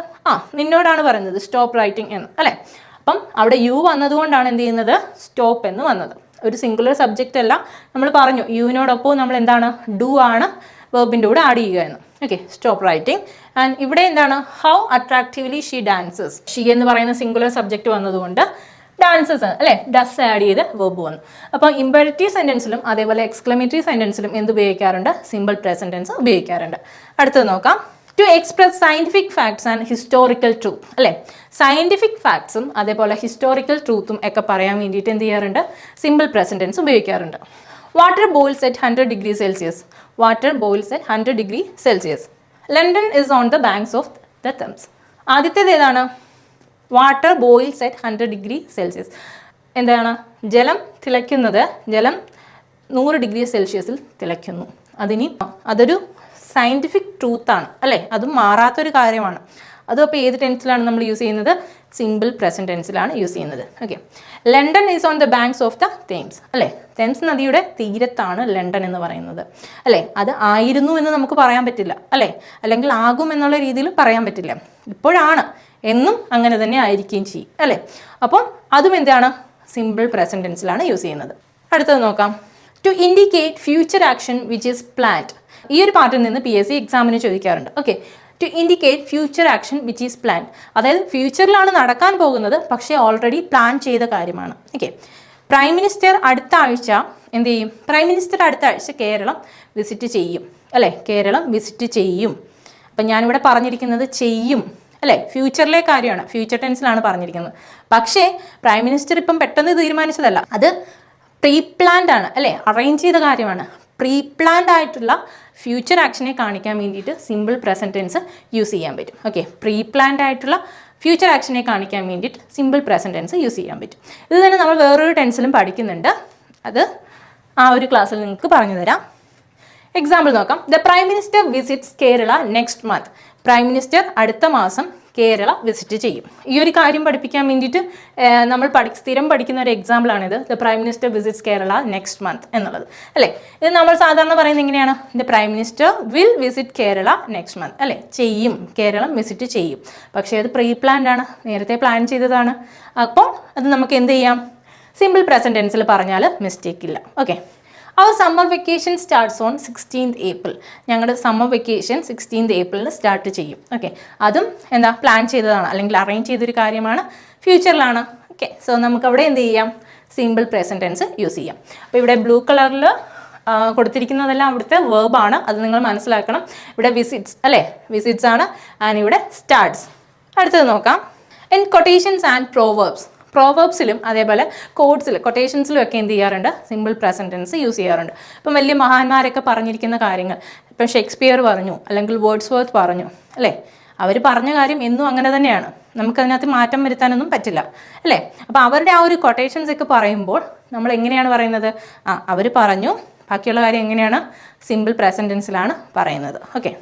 നിന്നോടാണ് പറയുന്നത്, സ്റ്റോപ്പ് റൈറ്റിംഗ് എന്ന് അല്ലേ. അപ്പം അവിടെ യു വന്നതുകൊണ്ടാണ് എന്ത് ചെയ്യുന്നത്? സ്റ്റോപ്പ് എന്ന് വന്നത്. ഒരു സിംഗുലർ സബ്ജക്റ്റ് അല്ല. നമ്മൾ പറഞ്ഞു യുവിനോടൊപ്പം നമ്മൾ എന്താണ്? ഡു ആണ് വെർബിൻ്റെ കൂടെ ആഡ് ചെയ്യുക എന്ന്. Okay, stop writing. ആൻഡ് ഇവിടെ എന്താണ്, how attractively she dances. She എന്ന് പറയുന്ന സിംഗുലർ സബ്ജക്റ്റ് വന്നതുകൊണ്ട് ഡാൻസസ് അല്ലേ, ഡസ് ആഡ് ചെയ്ത് വെർബ് വന്നു. അപ്പോൾ ഇമ്പരറ്റീവ് സെൻറ്റൻസിലും അതേപോലെ എക്സ്ക്ലമേറ്ററി സെൻറ്റൻസിലും എന്ത് ഉപയോഗിക്കാറുണ്ട്, സിമ്പിൾ പ്രസന്റ് ടെൻസ് ഉപയോഗിക്കാറുണ്ട്. അടുത്തത് നോക്കാം. To express scientific facts and historical truth അല്ലേ, സയന്റിഫിക് ഫാക്ട്സും അതേപോലെ ഹിസ്റ്റോറിക്കൽ ട്രൂത്തും ഒക്കെ പറയാൻ വേണ്ടിയിട്ട് എന്ത് ചെയ്യാറുണ്ട്, സിമ്പിൾ പ്രസന്റ് ടെൻസ് ഉപയോഗിക്കാറുണ്ട്. Water boils at 100 degree Celsius. Water boils at 100 degree Celsius. London is on the banks of the Thames. ആദ്യത്തേത് ഏതാണ്, water boils at 100 degree Celsius. എന്താണ്, ജലം തിളയ്ക്കുന്നത്, ജലം 100 ഡിഗ്രി സെൽഷ്യസിൽ തിളയ്ക്കുന്നു. അതൊരു സയൻറ്റിഫിക് ട്രൂത്താണ് അല്ലേ, അതും മാറാത്തൊരു കാര്യമാണ്. അതും അപ്പോൾ ഏത് ടെൻസിലാണ് നമ്മൾ യൂസ് ചെയ്യുന്നത്, സിമ്പിൾ പ്രസന്റ് ടെൻസിലാണ് യൂസ് ചെയ്യുന്നത്. Okay, London is on the banks of the Thames അല്ലേ, തേംസ് നദിയുടെ തീരത്താണ് ലണ്ടൻ എന്ന് പറയുന്നത് അല്ലേ. അത് ആയിരുന്നു എന്ന് നമുക്ക് പറയാൻ പറ്റില്ല അല്ലേ, അല്ലെങ്കിൽ ആകും എന്നുള്ള രീതിയിൽ പറയാൻ പറ്റില്ല. ഇപ്പോഴാണ് എന്നും അങ്ങനെ തന്നെ ആയിരിക്കുകയും ചെയ്യും അല്ലേ. അപ്പം അതും എന്താണ്, സിമ്പിൾ പ്രസന്റ് ടെൻസിലാണ് യൂസ് ചെയ്യുന്നത്. അടുത്തത് നോക്കാം. To indicate future action which is planned. ഈ ഒരു പാർട്ടിൽ നിന്ന് PSC എക്സാമിന് ചോദിക്കാറുണ്ട്. Okay, to indicate future action which is planned, അതായത് ഫ്യൂച്ചറിലാണ് നടക്കാൻ പോകുന്നത് പക്ഷേ ഓൾറെഡി പ്ലാൻ ചെയ്ത കാര്യമാണ്. ഓക്കെ, പ്രൈം മിനിസ്റ്റർ അടുത്ത ആഴ്ച എന്ത് ചെയ്യും, പ്രൈം മിനിസ്റ്റർ അടുത്ത ആഴ്ച കേരളം വിസിറ്റ് ചെയ്യും അല്ലേ, കേരളം വിസിറ്റ് ചെയ്യും. അപ്പം ഞാനിവിടെ പറഞ്ഞിരിക്കുന്നത് ചെയ്യും അല്ലേ, ഫ്യൂച്ചറിലെ കാര്യമാണ്, ഫ്യൂച്ചർ ടെൻസിലാണ് പറഞ്ഞിരിക്കുന്നത്. പക്ഷേ പ്രൈം മിനിസ്റ്റർ ഇപ്പം പെട്ടെന്ന് തീരുമാനിച്ചതല്ല, അത് പ്രീ പ്ലാൻഡ് ആണ് അല്ലേ, അറേഞ്ച് ചെയ്ത കാര്യമാണ്. പ്രീ പ്ലാൻഡ് ആയിട്ടുള്ള ഫ്യൂച്ചർ ആക്ഷനെ കാണിക്കാൻ വേണ്ടിയിട്ട് സിമ്പിൾ പ്രസന്റ് ടെൻസ് യൂസ് ചെയ്യാൻ പറ്റും. ഓക്കെ, പ്രീ പ്ലാൻഡ് ആയിട്ടുള്ള ഫ്യൂച്ചർ ആക്ഷനെ കാണിക്കാൻ വേണ്ടിയിട്ട് സിമ്പിൾ പ്രസന്റ് ടെൻസ് യൂസ് ചെയ്യാൻ പറ്റും. ഇത് തന്നെ നമ്മൾ വേറൊരു ടെൻസിലും പഠിക്കുന്നുണ്ട്, അത് ആ ഒരു ക്ലാസ്സിൽ നിങ്ങൾക്ക് പറഞ്ഞു തരാം. എക്സാമ്പിൾ നോക്കാം. The prime minister visits Kerala next month. Prime minister അടുത്ത മാസം കേരള വിസിറ്റ് ചെയ്യും. ഈ ഒരു കാര്യം പഠിപ്പിക്കാൻ വേണ്ടിയിട്ട് നമ്മൾ സ്ഥിരം പഠിക്കുന്ന ഒരു എക്സാമ്പിളാണിത്, the prime minister visits Kerala next month എന്നുള്ളത് അല്ലേ. ഇത് നമ്മൾ സാധാരണ പറയുന്നത് എങ്ങനെയാണ്, the prime minister will visit Kerala next month അല്ലേ, ചെയ്യും, കേരളം വിസിറ്റ് ചെയ്യും. പക്ഷേ അത് പ്രീ പ്ലാൻഡ് ആണ്, നേരത്തെ പ്ലാൻ ചെയ്തതാണ്. അപ്പോൾ അത് നമുക്ക് എന്ത് ചെയ്യാം, സിമ്പിൾ പ്രസന്റ് ടെൻസിൽ പറഞ്ഞാൽ മിസ്റ്റേക്ക് ഇല്ല. Okay, our summer vacation starts on 16th April. ഞങ്ങളുടെ summer vacation 16th April start ചെയ്യും. ഓക്കെ, അതും എന്താ, പ്ലാൻ ചെയ്തതാണ് അല്ലെങ്കിൽ അറേഞ്ച് ചെയ്തൊരു കാര്യമാണ്, ഫ്യൂച്ചറിലാണ്. ഓക്കെ, സോ നമുക്ക് അവിടെ എന്ത് ചെയ്യാം, സിമ്പിൾ പ്രസന്റ് ടെൻസ് യൂസ് ചെയ്യാം. അപ്പോൾ ഇവിടെ ബ്ലൂ കളറിൽ കൊടുത്തിരിക്കുന്നതെല്ലാം അവിടുത്തെ വേർബാണ്, അത് നിങ്ങൾ മനസ്സിലാക്കണം. ഇവിടെ വിസിറ്റ്സ് അല്ലേ, വിസിറ്റ്സ് ആണ്, ആൻഡ് ഇവിടെ സ്റ്റാർട്ട്സ്. അടുത്തത് നോക്കാം. In quotations and proverbs. പ്രോവേർബ്സിലും അതേപോലെ കോഡ്സിലും കൊട്ടേഷൻസിലും ഒക്കെ എന്ത് ചെയ്യാറുണ്ട്, സിമ്പിൾ പ്രസന്റ് ടെൻസ് യൂസ് ചെയ്യാറുണ്ട്. ഇപ്പം വലിയ മഹാന്മാരൊക്കെ പറഞ്ഞിരിക്കുന്ന കാര്യങ്ങൾ, ഇപ്പം ഷേക്സ്പിയർ പറഞ്ഞു അല്ലെങ്കിൽ വേർഡ്സ്വർത്ത് പറഞ്ഞു അല്ലേ, അവർ പറഞ്ഞ കാര്യം എന്നും അങ്ങനെ തന്നെയാണ്, നമുക്കതിനകത്ത് മാറ്റം വരുത്താനൊന്നും പറ്റില്ല അല്ലേ. അപ്പോൾ അവരുടെ ആ ഒരു കൊട്ടേഷൻസ് ഒക്കെ പറയുമ്പോൾ നമ്മൾ എങ്ങനെയാണ് പറയുന്നത്, അവർ പറഞ്ഞു, ബാക്കിയുള്ള കാര്യം എങ്ങനെയാണ്, സിമ്പിൾ പ്രസന്റ് ടെൻസിലാണ് പറയുന്നത്. Okay,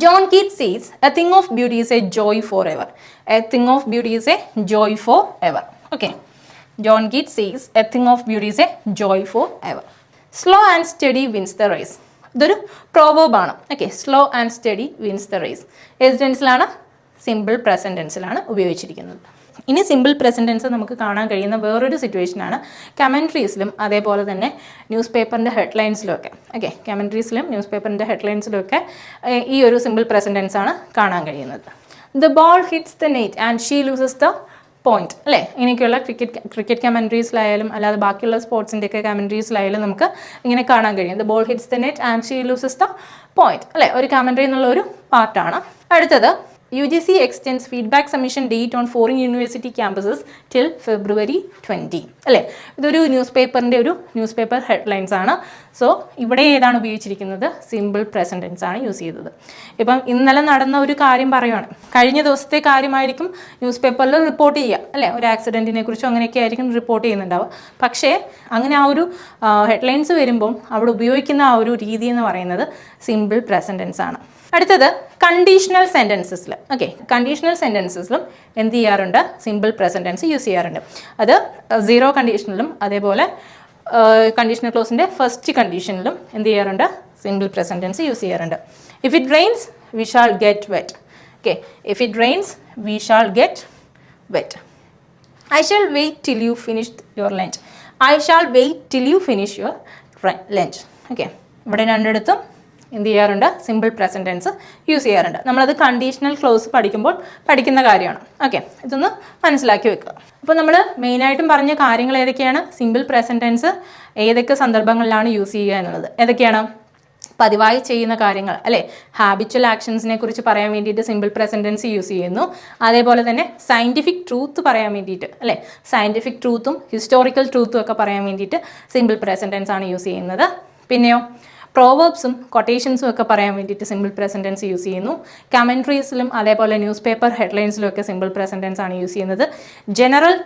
John Keats says, a thing of beauty is a joy forever. A thing of beauty is a joy forever. Okay. John Keats says, a thing of beauty is a joy forever. Slow and steady wins the race. ഇതൊരു പ്രോവേർബ് ആണ്. Okay, slow and steady wins the race. ഏത് ടെൻസിലാണ്, സിമ്പിൾ പ്രസന്റ് ടെൻസിലാണ് ഉപയോഗിച്ചിരിക്കുന്നത്. ഇനി സിമ്പിൾ പ്രസന്റ് ടെൻസ് നമുക്ക് കാണാൻ കഴിയുന്ന വേറൊരു സിറ്റുവേഷനാണ് കമൻട്രീസിലും അതേപോലെ തന്നെ ന്യൂസ് പേപ്പറിൻ്റെ ഹെഡ്ലൈൻസിലും ഒക്കെ. ഓക്കെ, കമൻട്രീസിലും ന്യൂസ് പേപ്പറിൻ്റെ ഹെഡ്ലൈൻസിലും ഒക്കെ ഈ ഒരു സിമ്പിൾ പ്രസന്റ് ടെൻസ് ആണ് കാണാൻ കഴിയുന്നത്. The ball hits the net and she loses the point അല്ലേ. ഇങ്ങനെയൊക്കെയുള്ള ക്രിക്കറ്റ് കമൻട്രീസിലായാലും അല്ലാതെ ബാക്കിയുള്ള സ്പോർട്സിൻ്റെയൊക്കെ കമൻട്രീസിലായാലും നമുക്ക് ഇങ്ങനെ കാണാൻ കഴിയും. The ball hits the net and she loses the point അല്ലേ, ഒരു കമൻട്രി എന്നുള്ള ഒരു പാർട്ടാണ്. അടുത്തത് UGC extends feedback submission date on foreign university campuses till February 20 അല്ലേ. ഇതൊരു ന്യൂസ് പേപ്പർ ഹെഡ്ലൈൻസ് ആണ്. സോ ഇവിടെ ഏതാണ് ഉപയോഗിച്ചിരിക്കുന്നത്, സിമ്പിൾ പ്രസന്റ് ടെൻസ് ആണ് യൂസ് ചെയ്തത്. ഇപ്പം ഇന്നലെ നടന്ന ഒരു കാര്യം പറയുവാണ്, കഴിഞ്ഞ ദിവസത്തെ കാര്യമായിരിക്കും ന്യൂസ് പേപ്പറിൽ റിപ്പോർട്ട് ചെയ്യുക അല്ലേ, ഒരു ആക്സിഡൻറ്റിനെ കുറിച്ചോ അങ്ങനെയൊക്കെ ആയിരിക്കും റിപ്പോർട്ട് ചെയ്യുന്നുണ്ടാവുക. പക്ഷേ അങ്ങനെ ആ ഒരു ഹെഡ്ലൈൻസ് വരുമ്പം അവിടെ ഉപയോഗിക്കുന്ന ആ ഒരു രീതി എന്ന് പറയുന്നത് സിമ്പിൾ പ്രസന്റ് ടെൻസ് ആണ്. അടുത്തത് കണ്ടീഷണൽ സെൻറ്റൻസസിൽ. ഓക്കെ, കണ്ടീഷണൽ സെൻറ്റൻസസിലും എന്ത് ചെയ്യാറുണ്ട്, സിമ്പിൾ പ്രസന്റ് ടെൻസ് യൂസ് ചെയ്യാറുണ്ട്. അത് സീറോ കണ്ടീഷനിലും അതേപോലെ കണ്ടീഷണൽ ക്ലോസിൻ്റെ ഫസ്റ്റ് കണ്ടീഷനിലും എന്ത് ചെയ്യാറുണ്ട്, സിമ്പിൾ പ്രസന്റ് ടെൻസ് യൂസ് ചെയ്യാറുണ്ട്. If it rains we shall get wet. Okay, if it rains we shall get wet. I shall wait till you finish your lunch. I shall wait till you finish your lunch. Okay, ഇവിടെ രണ്ടിടത്തും എന്ത് ചെയ്യാറുണ്ട്? സിമ്പിൾ പ്രസൻറ്റ് ടെൻസ് യൂസ് ചെയ്യാറുണ്ട്. നമ്മളത് കണ്ടീഷണൽ ക്ലോസ് പഠിക്കുമ്പോൾ പഠിക്കുന്ന കാര്യമാണ്. ഓക്കെ, ഇതൊന്ന് മനസ്സിലാക്കി വെക്കുക. അപ്പോൾ നമ്മൾ മെയിനായിട്ടും പറഞ്ഞ കാര്യങ്ങൾ ഏതൊക്കെയാണ്? സിമ്പിൾ പ്രസൻറ്റ് ടെൻസ് ഏതൊക്കെ സന്ദർഭങ്ങളിലാണ് യൂസ് ചെയ്യുക എന്നുള്ളത്. ഏതൊക്കെയാണ്? പതിവായി ചെയ്യുന്ന കാര്യങ്ങൾ അല്ലേ, ഹാബിച്വൽ ആക്ഷൻസിനെ കുറിച്ച് പറയാൻ വേണ്ടിയിട്ട് സിമ്പിൾ പ്രസൻറ്റ് ടെൻസ് യൂസ് ചെയ്യുന്നു. അതേപോലെ തന്നെ സയൻറ്റിഫിക് ട്രൂത്ത് പറയാൻ വേണ്ടിയിട്ട് അല്ലേ, സയൻറ്റിഫിക് ട്രൂത്തും ഹിസ്റ്റോറിക്കൽ ട്രൂത്തും ഒക്കെ പറയാൻ വേണ്ടിയിട്ട് സിമ്പിൾ പ്രസൻറ്റ് ടെൻസ് ആണ് യൂസ് ചെയ്യുന്നത്. പിന്നെയോ പ്രോവേർബ്സും കൊട്ടേഷൻസും ഒക്കെ പറയാൻ വേണ്ടിയിട്ട് സിമ്പിൾ പ്രസൻറ്റ് ടെൻസ് യൂസ് ചെയ്യുന്നു. കമൻട്രീസിലും അതേപോലെ ന്യൂസ് പേപ്പർ ഹെഡ്ലൈൻസിലും ഒക്കെ സിമ്പിൾ പ്രസൻറ്റ് ടെൻസ് ആണ് യൂസ് ചെയ്യുന്നത്. ജനറൽ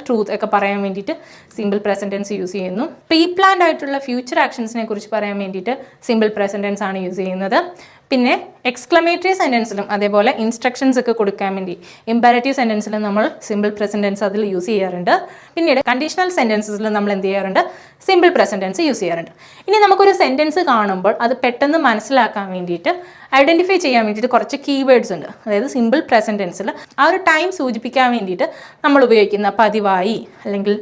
ട്രൂത്ത് ഒക്കെ പറയാൻ വേണ്ടിയിട്ട് സിമ്പിൾ പ്രസൻറ്റ് ടെൻസ് യൂസ് ചെയ്യുന്നു. പ്രീ പ്ലാൻഡ് ആയിട്ടുള്ള ഫ്യൂച്ചർ ആക്ഷൻസിനെ കുറിച്ച് പറയാൻ വേണ്ടിയിട്ട് സിമ്പിൾ പ്രസൻറ്റ് ടെൻസ് ആണ് യൂസ് ചെയ്യുന്നത്. പിന്നെ എക്സ്ക്ലമേറ്ററി സെൻറ്റൻസിലും അതേപോലെ ഇൻസ്ട്രക്ഷൻസ് ഒക്കെ കൊടുക്കാൻ വേണ്ടി ഇംപെരറ്റീവ് സെൻറ്റൻസിലും നമ്മൾ സിമ്പിൾ പ്രസൻറ്റ് ടെൻസ് അതിൽ യൂസ് ചെയ്യാറുണ്ട്. പിന്നീട് കണ്ടീഷണൽ സെൻറ്റൻസസിൽ നമ്മൾ എന്ത് ചെയ്യാറുണ്ട്? സിമ്പിൾ പ്രസൻറ്റ് ടെൻസ് യൂസ് ചെയ്യാറുണ്ട്. ഇനി നമുക്കൊരു സെൻറ്റൻസ് കാണുമ്പോൾ അത് പെട്ടെന്ന് മനസ്സിലാക്കാൻ വേണ്ടിയിട്ട് ഐഡൻറ്റിഫൈ ചെയ്യാൻ വേണ്ടിയിട്ട് കുറച്ച് കീവേഡ്സ് ഉണ്ട്. അതായത് സിമ്പിൾ പ്രസൻറ്റ് ടെൻസിൽ ആ ഒരു ടൈം സൂചിപ്പിക്കാൻ വേണ്ടിയിട്ട് നമ്മൾ ഉപയോഗിക്കുന്ന പതിവായി അല്ലെങ്കിൽ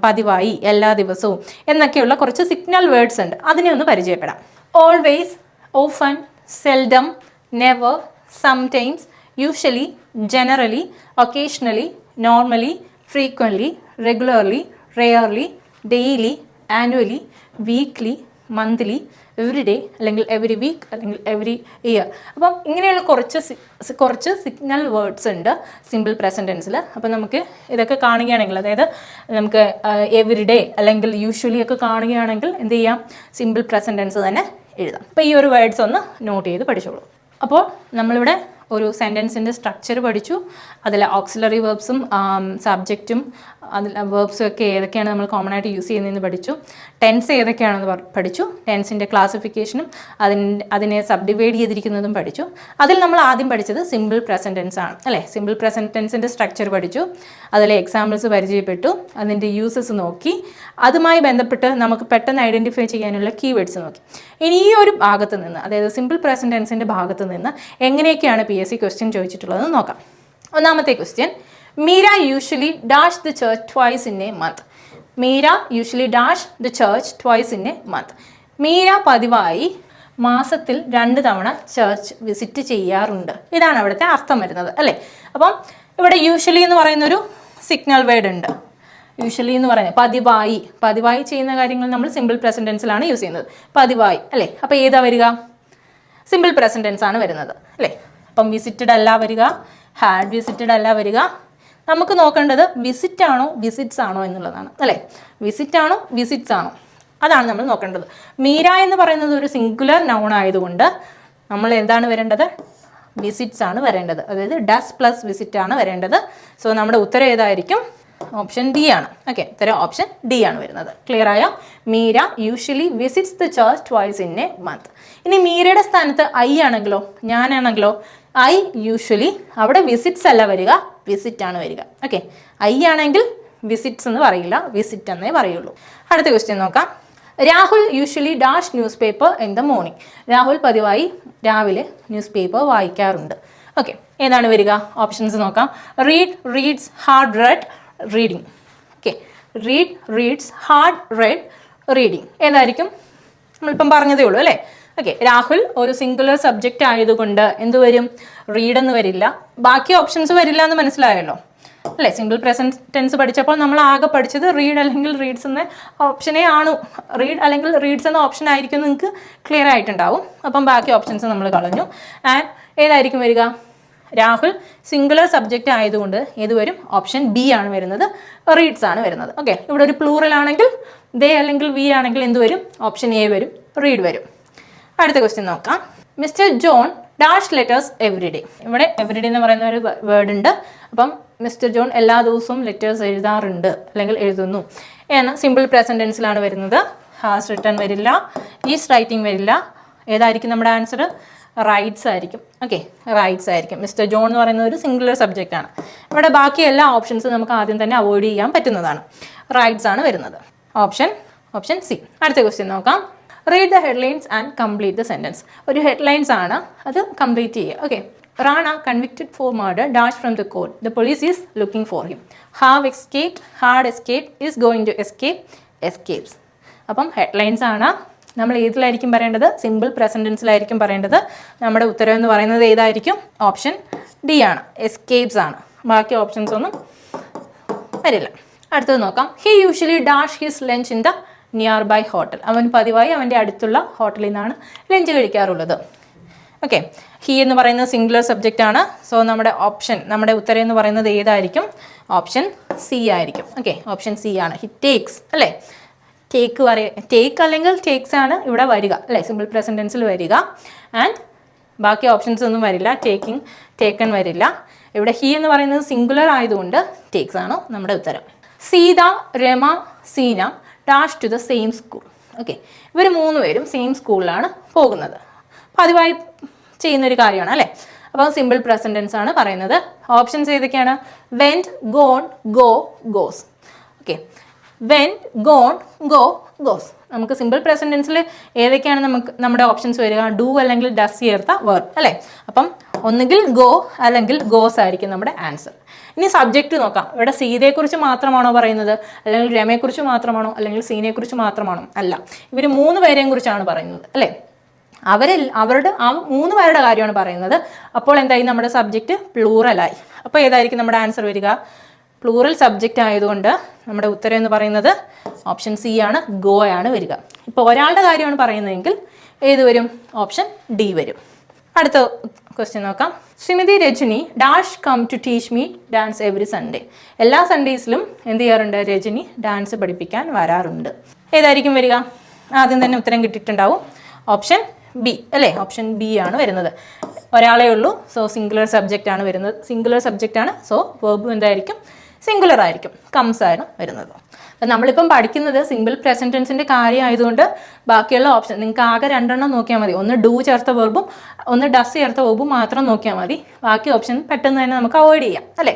പതിവായി, എല്ലാ ദിവസവും എന്നൊക്കെയുള്ള കുറച്ച് സിഗ്നൽ വേർഡ്സ് ഉണ്ട്. അതിനെ ഒന്ന് പരിചയപ്പെടാം. Always, often, seldom, never, sometimes, usually, generally, occasionally, normally, frequently, regularly, rarely, daily, annually, weekly, monthly, every day അല്ലെങ്കിൽ എവറി വീക്ക് അല്ലെങ്കിൽ എവറി ഇയർ. അപ്പം ഇങ്ങനെയുള്ള കുറച്ച് സിഗ്നൽ വേർഡ്സ് ഉണ്ട് സിമ്പിൾ പ്രസൻറ്റ് ടെൻസിൽ. അപ്പം നമുക്ക് ഇതൊക്കെ കാണുകയാണെങ്കിൽ, അതായത് നമുക്ക് എവറി ഡേ അല്ലെങ്കിൽ യൂഷ്വലി ഒക്കെ കാണുകയാണെങ്കിൽ എന്ത് ചെയ്യാം? സിമ്പിൾ പ്രസൻറ്റ് ടെൻസ് തന്നെ എഴുതാം. അപ്പോൾ ഈ ഒരു വേർഡ്സ് ഒന്ന് നോട്ട് ചെയ്ത് പഠിച്ചോളൂ. അപ്പോൾ നമ്മളിവിടെ ഒരു സെൻറ്റൻസിൻ്റെ സ്ട്രക്ചർ പഠിച്ചു. അതിൽ ഓക്സിലറി വേർബ്സും സബ്ജക്റ്റും അതിൽ വേർബ്സും ഒക്കെ ഏതൊക്കെയാണ് നമ്മൾ കോമൺ ആയിട്ട് യൂസ് ചെയ്യുന്നതെന്ന് പഠിച്ചു. ടെൻസ് ഏതൊക്കെയാണെന്ന് പഠിച്ചു. ടെൻസിൻ്റെ ക്ലാസിഫിക്കേഷനും അതിനെ സബ് ഡിവൈഡ് ചെയ്തിരിക്കുന്നതും പഠിച്ചു. അതിൽ നമ്മൾ ആദ്യം പഠിച്ചത് സിമ്പിൾ പ്രസൻറ്റ് ടെൻസ് ആണ് അല്ലേ. സിമ്പിൾ പ്രസൻറ്റ് ടെൻസിൻ്റെ സ്ട്രക്ചർ പഠിച്ചു. അതിലെ എക്സാമ്പിൾസ് പരിചയപ്പെട്ടു. അതിൻ്റെ യൂസസ് നോക്കി. അതുമായി ബന്ധപ്പെട്ട് നമുക്ക് പെട്ടെന്ന് ഐഡൻറ്റിഫൈ ചെയ്യാനുള്ള കീവേഡ്സ് നോക്കി. ഇനി ഈ ഒരു ഭാഗത്ത് നിന്ന്, അതായത് സിമ്പിൾ പ്രസൻറ്റ് ടെൻസിൻ്റെ ഭാഗത്ത് നിന്ന് എങ്ങനെയൊക്കെയാണ് PSC ക്വസ്റ്റ്യൻ ചോദിച്ചിട്ടുള്ളത് നോക്കാം. ഒന്നാമത്തെ question, Meera usually dash the church twice in A month. Meera usually dash the church twice in A month. Meera പതിവായി മാസത്തിൽ 2 തവണ ചർച്ച് വിസിറ്റ് ചെയ്യാറുണ്ട്. ഇതാണ് അവിടുത്തെ അർത്ഥം വരുന്നത് അല്ലേ. അപ്പം ഇവിടെ യൂഷ്വലി എന്ന് പറയുന്നൊരു സിഗ്നൽ വേർഡ് ഉണ്ട്. യൂഷ്വലി എന്ന് പറയുന്നത് പതിവായി ചെയ്യുന്ന കാര്യങ്ങൾ നമ്മൾ സിമ്പിൾ പ്രസൻറ്റ് ടെൻസിലാണ് യൂസ് ചെയ്യുന്നത്. പതിവായി അല്ലേ. അപ്പോൾ ഏതാ വരിക? സിമ്പിൾ പ്രസൻറ്റ് ടെൻസ് ആണ് വരുന്നത് അല്ലേ. അപ്പം വിസിറ്റഡ് അല്ല വരിക, ഹാഡ് വിസിറ്റഡ് അല്ല വരിക. നമുക്ക് നോക്കേണ്ടത് വിസിറ്റ് ആണോ വിസിറ്റ്സ് ആണോ എന്നുള്ളതാണ് അല്ലേ. വിസിറ്റ് ആണോ വിസിറ്റ്സ് ആണോ, അതാണ് നമ്മൾ നോക്കേണ്ടത്. മീര എന്ന് പറയുന്നത് ഒരു സിംഗുലർ നൗൺ ആയതുകൊണ്ട് നമ്മൾ എന്താണ് വരേണ്ടത്? വിസിറ്റ്സ് ആണ് വരേണ്ടത്. അതായത് ഡസ് പ്ലസ് വിസിറ്റ് ആണ് വരേണ്ടത്. സോ നമ്മുടെ ഉത്തരം ഏതായിരിക്കും? ഓപ്ഷൻ ഡി ആണ്. ഓക്കെ, ഉത്തരം ഓപ്ഷൻ ഡി ആണ് വരുന്നത്. ക്ലിയർ ആയോ? Meera usually visits the church twice in A month. ഇനി മീരയുടെ സ്ഥാനത്ത് ഐ ആണെങ്കിലോ, ഞാനാണെങ്കിലോ, ഐ യൂഷ്വലി, അവിടെ വിസിറ്റ്സ് അല്ല വരിക, വിസിറ്റ് ആണ് വരിക. ഓക്കെ, ഐ ആണെങ്കിൽ വിസിറ്റ്സ് എന്ന് പറയില്ല, വിസിറ്റ് എന്നേ പറയുള്ളൂ. അടുത്ത ക്വസ്റ്റ്യൻ നോക്കാം. Rahul usually dash news paper in the morning. Rahul പതിവായി രാവിലെ ന്യൂസ് പേപ്പർ വായിക്കാറുണ്ട്. ഓക്കെ, ഏതാണ് വരിക? ഓപ്ഷൻസ് നോക്കാം. Read, reads, hard red, reading. Okay, read, reads, hard red, reading. ഏതായിരിക്കും? നമ്മളിപ്പം പറഞ്ഞതേ ഉള്ളൂ അല്ലേ. ഓക്കെ, രാഹുൽ ഒരു സിംഗുലർ സബ്ജക്റ്റ് ആയതുകൊണ്ട് എന്ത് വരും? റീഡ് എന്ന് വരില്ല. ബാക്കി ഓപ്ഷൻസ് വരില്ല എന്ന് മനസ്സിലായല്ലോ അല്ലേ. സിമ്പിൾ പ്രസൻറ്റ് ടെൻസ് പഠിച്ചപ്പോൾ നമ്മൾ ആകെ പഠിച്ചത് റീഡ് അല്ലെങ്കിൽ റീഡ്സ് എന്ന ഓപ്ഷനേ ആണ്. റീഡ് അല്ലെങ്കിൽ റീഡ്സ് എന്ന ഓപ്ഷൻ ആയിരിക്കും നിങ്ങൾക്ക് ക്ലിയർ ആയിട്ടുണ്ടാവും. അപ്പം ബാക്കി ഓപ്ഷൻസ് നമ്മൾ കളഞ്ഞു. ആൻഡ് ഏതായിരിക്കും വരിക? രാഹുൽ സിംഗുലർ സബ്ജക്റ്റ് ആയതുകൊണ്ട് ഏത് വരും? ഓപ്ഷൻ ബി ആണ് വരുന്നത്, റീഡ്സ് ആണ് വരുന്നത്. ഓക്കെ, ഇവിടെ ഒരു പ്ലൂറൽ ആണെങ്കിൽ ദേ അല്ലെങ്കിൽ വി ആണെങ്കിൽ എന്ത് വരും? ഓപ്ഷൻ എ വരും, റീഡ് വരും. അടുത്ത ക്വസ്റ്റ്യൻ നോക്കാം. Mister John dash letters every day. ഇവിടെ എവറി ഡേ എന്ന് പറയുന്ന ഒരു വേർഡ് ഉണ്ട്. അപ്പം മിസ്റ്റർ ജോൺ എല്ലാ ദിവസവും ലെറ്റേഴ്സ് എഴുതാറുണ്ട് അല്ലെങ്കിൽ എഴുതുന്നു എന്ന സിമ്പിൾ പ്രസൻറ്റ് ടെൻസിലാണ് വരുന്നത്. ഹാസ് റിട്ടൺ വരില്ല, ഈസ് റൈറ്റിംഗ് വരില്ല. ഏതായിരിക്കും നമ്മുടെ ആൻസർ? റൈറ്റ്സ് ആയിരിക്കും. ഓക്കെ, റൈറ്റ്സ് ആയിരിക്കും. മിസ്റ്റർ ജോൺ എന്ന് പറയുന്നത് ഒരു സിംഗുലർ സബ്ജക്റ്റ് ആണ്. ഇവിടെ ബാക്കി എല്ലാ ഓപ്ഷൻസും നമുക്ക് ആദ്യം തന്നെ അവോയ്ഡ് ചെയ്യാൻ പറ്റുന്നതാണ്. റൈറ്റ്സ് ആണ് വരുന്നത്. Option C. അടുത്ത ക്വസ്റ്റ്യൻ നോക്കാം. Read the headlines and complete the sentence. ഒരു ഹെഡ്ലൈൻസ് ആണ്, അത് കംപ്ലീറ്റ് ചെയ്യുക. Okay, Rana convicted for murder dash from the court. The police is looking for him. Have escaped, had escaped, is going to escape, escapes. അപ്പം ഹെഡ്ലൈൻസ് ആണ്. നമ്മൾ ഏതിലായിരിക്കും പറയേണ്ടത്? സിമ്പിൾ പ്രസന്റ് ടെൻസിലായിരിക്കും പറയേണ്ടത്. നമ്മുടെ ഉത്തരം എന്ന് പറയുന്നത് ഏതായിരിക്കും? ഓപ്ഷൻ ഡി ആണ്, എസ്കേപ്സ് ആണ്. ബാക്കി ഓപ്ഷൻസ് ഒന്നും വരില്ല. അടുത്തത് നോക്കാം. He usually dash his lunch in the nearby hotel. അവൻ പതിവായി അവൻ്റെ അടുത്തുള്ള ഹോട്ടലിൽ നിന്നാണ് ലഞ്ച് കഴിക്കാറുള്ളത്. ഓക്കെ, ഹി എന്ന് പറയുന്നത് സിംഗുലർ സബ്ജക്റ്റ് ആണ്. സോ നമ്മുടെ ഉത്തരം എന്ന് പറയുന്നത് ഏതായിരിക്കും? ഓപ്ഷൻ സി ആയിരിക്കും. ഓക്കെ, ഓപ്ഷൻ സി ആണ്. ഹി ടേക്സ് അല്ലേ, ടേക്ക് അല്ലെങ്കിൽ ടേക്സ് ആണ് ഇവിടെ വരിക അല്ലേ, സിമ്പിൾ പ്രസന്റ് ടെൻസിൽ വരിക. ആൻഡ് ബാക്കി ഓപ്ഷൻസ് ഒന്നും വരില്ല. ടേക്കിംഗ്, ടേക്കൺ വരില്ല. ഇവിടെ ഹി എന്ന് പറയുന്നത് സിംഗുലർ ആയതുകൊണ്ട് ടേക്സ് ആണ് നമ്മുടെ ഉത്തരം. Sita, Rama, Seena dash to the same school. Okay, ഇവർ 3 പേരും സെയിം സ്കൂളിലാണ് പോകുന്നത്. പതിവായി ചെയ്യുന്നൊരു കാര്യമാണ് അല്ലേ. അപ്പോൾ സിമ്പിൾ പ്രസന്റ് ടെൻസ് ആണ് പറയുന്നത്. ഓപ്ഷൻസ് ഏതൊക്കെയാണ്? Went, gone, go, goes. Okay, went, gone, go, goes. നമുക്ക് സിമ്പിൾ പ്രസന്റ് ടെൻസിൽ ഏതൊക്കെയാണ് നമ്മുടെ ഓപ്ഷൻസ് വരിക? ഡു അല്ലെങ്കിൽ ഡസ് ചേർത്ത വെർബ് അല്ലേ. അപ്പം ഒന്നുകിൽ ഗോ അല്ലെങ്കിൽ ഗോസ് ആയിരിക്കും നമ്മുടെ ആൻസർ. ഇനി സബ്ജക്റ്റ് നോക്കാം. ഇവിടെ സീതയെക്കുറിച്ച് മാത്രമാണോ പറയുന്നത്, അല്ലെങ്കിൽ രമയെക്കുറിച്ച് മാത്രമാണോ, അല്ലെങ്കിൽ സീനയെക്കുറിച്ച് മാത്രമാണോ? അല്ല, ഇവർ 3 പേരെയും കുറിച്ചാണ് പറയുന്നത് അല്ലേ. അവരുടെ ആ 3 പേരുടെ കാര്യമാണ് പറയുന്നത്. അപ്പോൾ എന്തായി? നമ്മുടെ സബ്ജക്റ്റ് പ്ലൂറലായി. അപ്പോൾ ഏതായിരിക്കും നമ്മുടെ ആൻസർ വരിക? പ്ലൂറൽ സബ്ജക്റ്റ് ആയതുകൊണ്ട് നമ്മുടെ ഉത്തരം എന്ന് പറയുന്നത് ഓപ്ഷൻ സി ആണ്, ഗോ ആണ് വരിക. ഇപ്പോൾ ഒരാളുടെ കാര്യമാണ് പറയുന്നതെങ്കിൽ ഏത് വരും? ഓപ്ഷൻ ഡി വരും. അടുത്ത ക്വസ്റ്റ്യൻ നോക്കാം. Shrimati Rajani dash come to teach me dance every Sunday. എല്ലാ സൺഡേസിലും എന്ത് ചെയ്യാറുണ്ട്? രജനി ഡാൻസ് പഠിപ്പിക്കാൻ വരാറുണ്ട്. ഏതായിരിക്കും വരിക? ആദ്യം തന്നെ ഉത്തരം കിട്ടിയിട്ടുണ്ടാവും. ഓപ്ഷൻ ബി അല്ലേ, ഓപ്ഷൻ ബി ആണ് വരുന്നത്. ഒരാളേ ഉള്ളൂ, സോ സിംഗുലർ സബ്ജക്റ്റ് ആണ് വരുന്നത്. സിംഗുലർ സബ്ജക്റ്റ് ആണ്, സോ വെർബ് എന്തായിരിക്കും? സിംഗുലർ ആയിരിക്കും, കംസ് ആണ് വരുന്നത്. അപ്പം നമ്മളിപ്പം പഠിക്കുന്നത് സിമ്പിൾ പ്രസന്റ് ടെൻസിൻ്റെ കാര്യമായതുകൊണ്ട് ബാക്കിയുള്ള ഓപ്ഷൻ നിങ്ങൾക്ക് ആകെ 2 നോക്കിയാൽ മതി. ഒന്ന് ഡു ചേർത്ത വെർബും ഒന്ന് ഡസ് ചേർത്ത വെർബും മാത്രം നോക്കിയാൽ മതി. ബാക്കി ഓപ്ഷൻ പെട്ടെന്ന് തന്നെ നമുക്ക് അവോയ്ഡ് ചെയ്യാം അല്ലേ.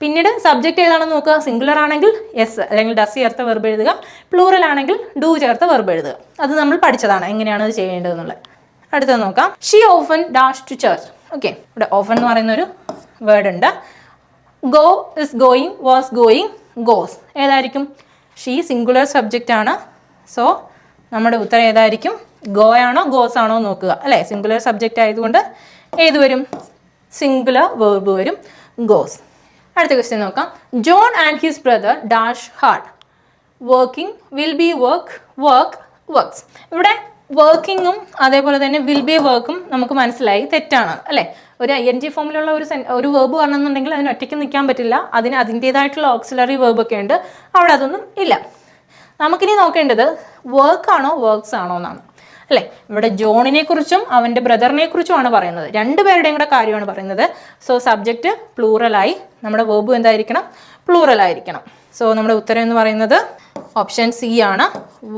പിന്നീട് സബ്ജക്റ്റ് ഏതാണെന്ന് നോക്കുക. സിംഗുലർ ആണെങ്കിൽ എസ് അല്ലെങ്കിൽ ഡസ് ചേർത്ത വെർബ് എഴുതുക, പ്ലൂറൽ ആണെങ്കിൽ ഡു ചേർത്ത വെർബ് എഴുതുക. അത് നമ്മൾ പഠിച്ചതാണ് എങ്ങനെയാണ് അത് ചെയ്യേണ്ടതെന്നുള്ളത്. അടുത്തത് നോക്കാം. She often dash to church. Okay, ഇവിടെ ഓഫൻ എന്ന് പറയുന്ന ഒരു വേർഡ് ഉണ്ട്. Go is going, was going, goes. ഏതായിരിക്കും? ഷീ സിംഗുലർ സബ്ജക്റ്റ് ആണ്. സോ നമ്മുടെ ഉത്തരം ഏതായിരിക്കും? ഗോ ആണോ ഗോസ് ആണോ നോക്കുക അല്ലേ. സിംഗുലർ സബ്ജക്റ്റ് ആയതുകൊണ്ട് ഏത് വരും? സിംഗുലർ വേർബ് വരും, ഗോസ്. അടുത്ത ക്വസ്റ്റ്യൻ നോക്കാം. John and his brother dash hard. Working, will be work, work, works. ഇവിടെ വർക്കിങ്ങും അതേപോലെ തന്നെ വിൽ ബി വർക്കും നമുക്ക് മനസ്സിലായി തെറ്റാണ് അല്ലേ. ഒരു ING ഫോമിലുള്ള ഒരു വേർബ് പറഞ്ഞെന്നുണ്ടെങ്കിൽ അതിന് ഒറ്റയ്ക്ക് നിൽക്കാൻ പറ്റില്ല. അതിന് അതിൻ്റേതായിട്ടുള്ള ഓക്സിലറി വേർബ് ഒക്കെ ഉണ്ട്. അവിടെ അതൊന്നും ഇല്ല. നമുക്കിനി നോക്കേണ്ടത് വർക്കാണോ വർക്ക്സ് ആണോ എന്നാണ് അല്ലേ. ഇവിടെ ജോണിനെ കുറിച്ചും അവൻ്റെ ബ്രദറിനെ കുറിച്ചുമാണ് പറയുന്നത്. 2 പേരുടെയും കൂടെ കാര്യമാണ് പറയുന്നത്. സോ സബ്ജക്റ്റ് പ്ലൂറലായി, നമ്മുടെ വേർബ് എന്തായിരിക്കണം? പ്ലൂറലായിരിക്കണം. സോ നമ്മുടെ ഉത്തരം എന്ന് പറയുന്നത് ഓപ്ഷൻ സി ആണ്,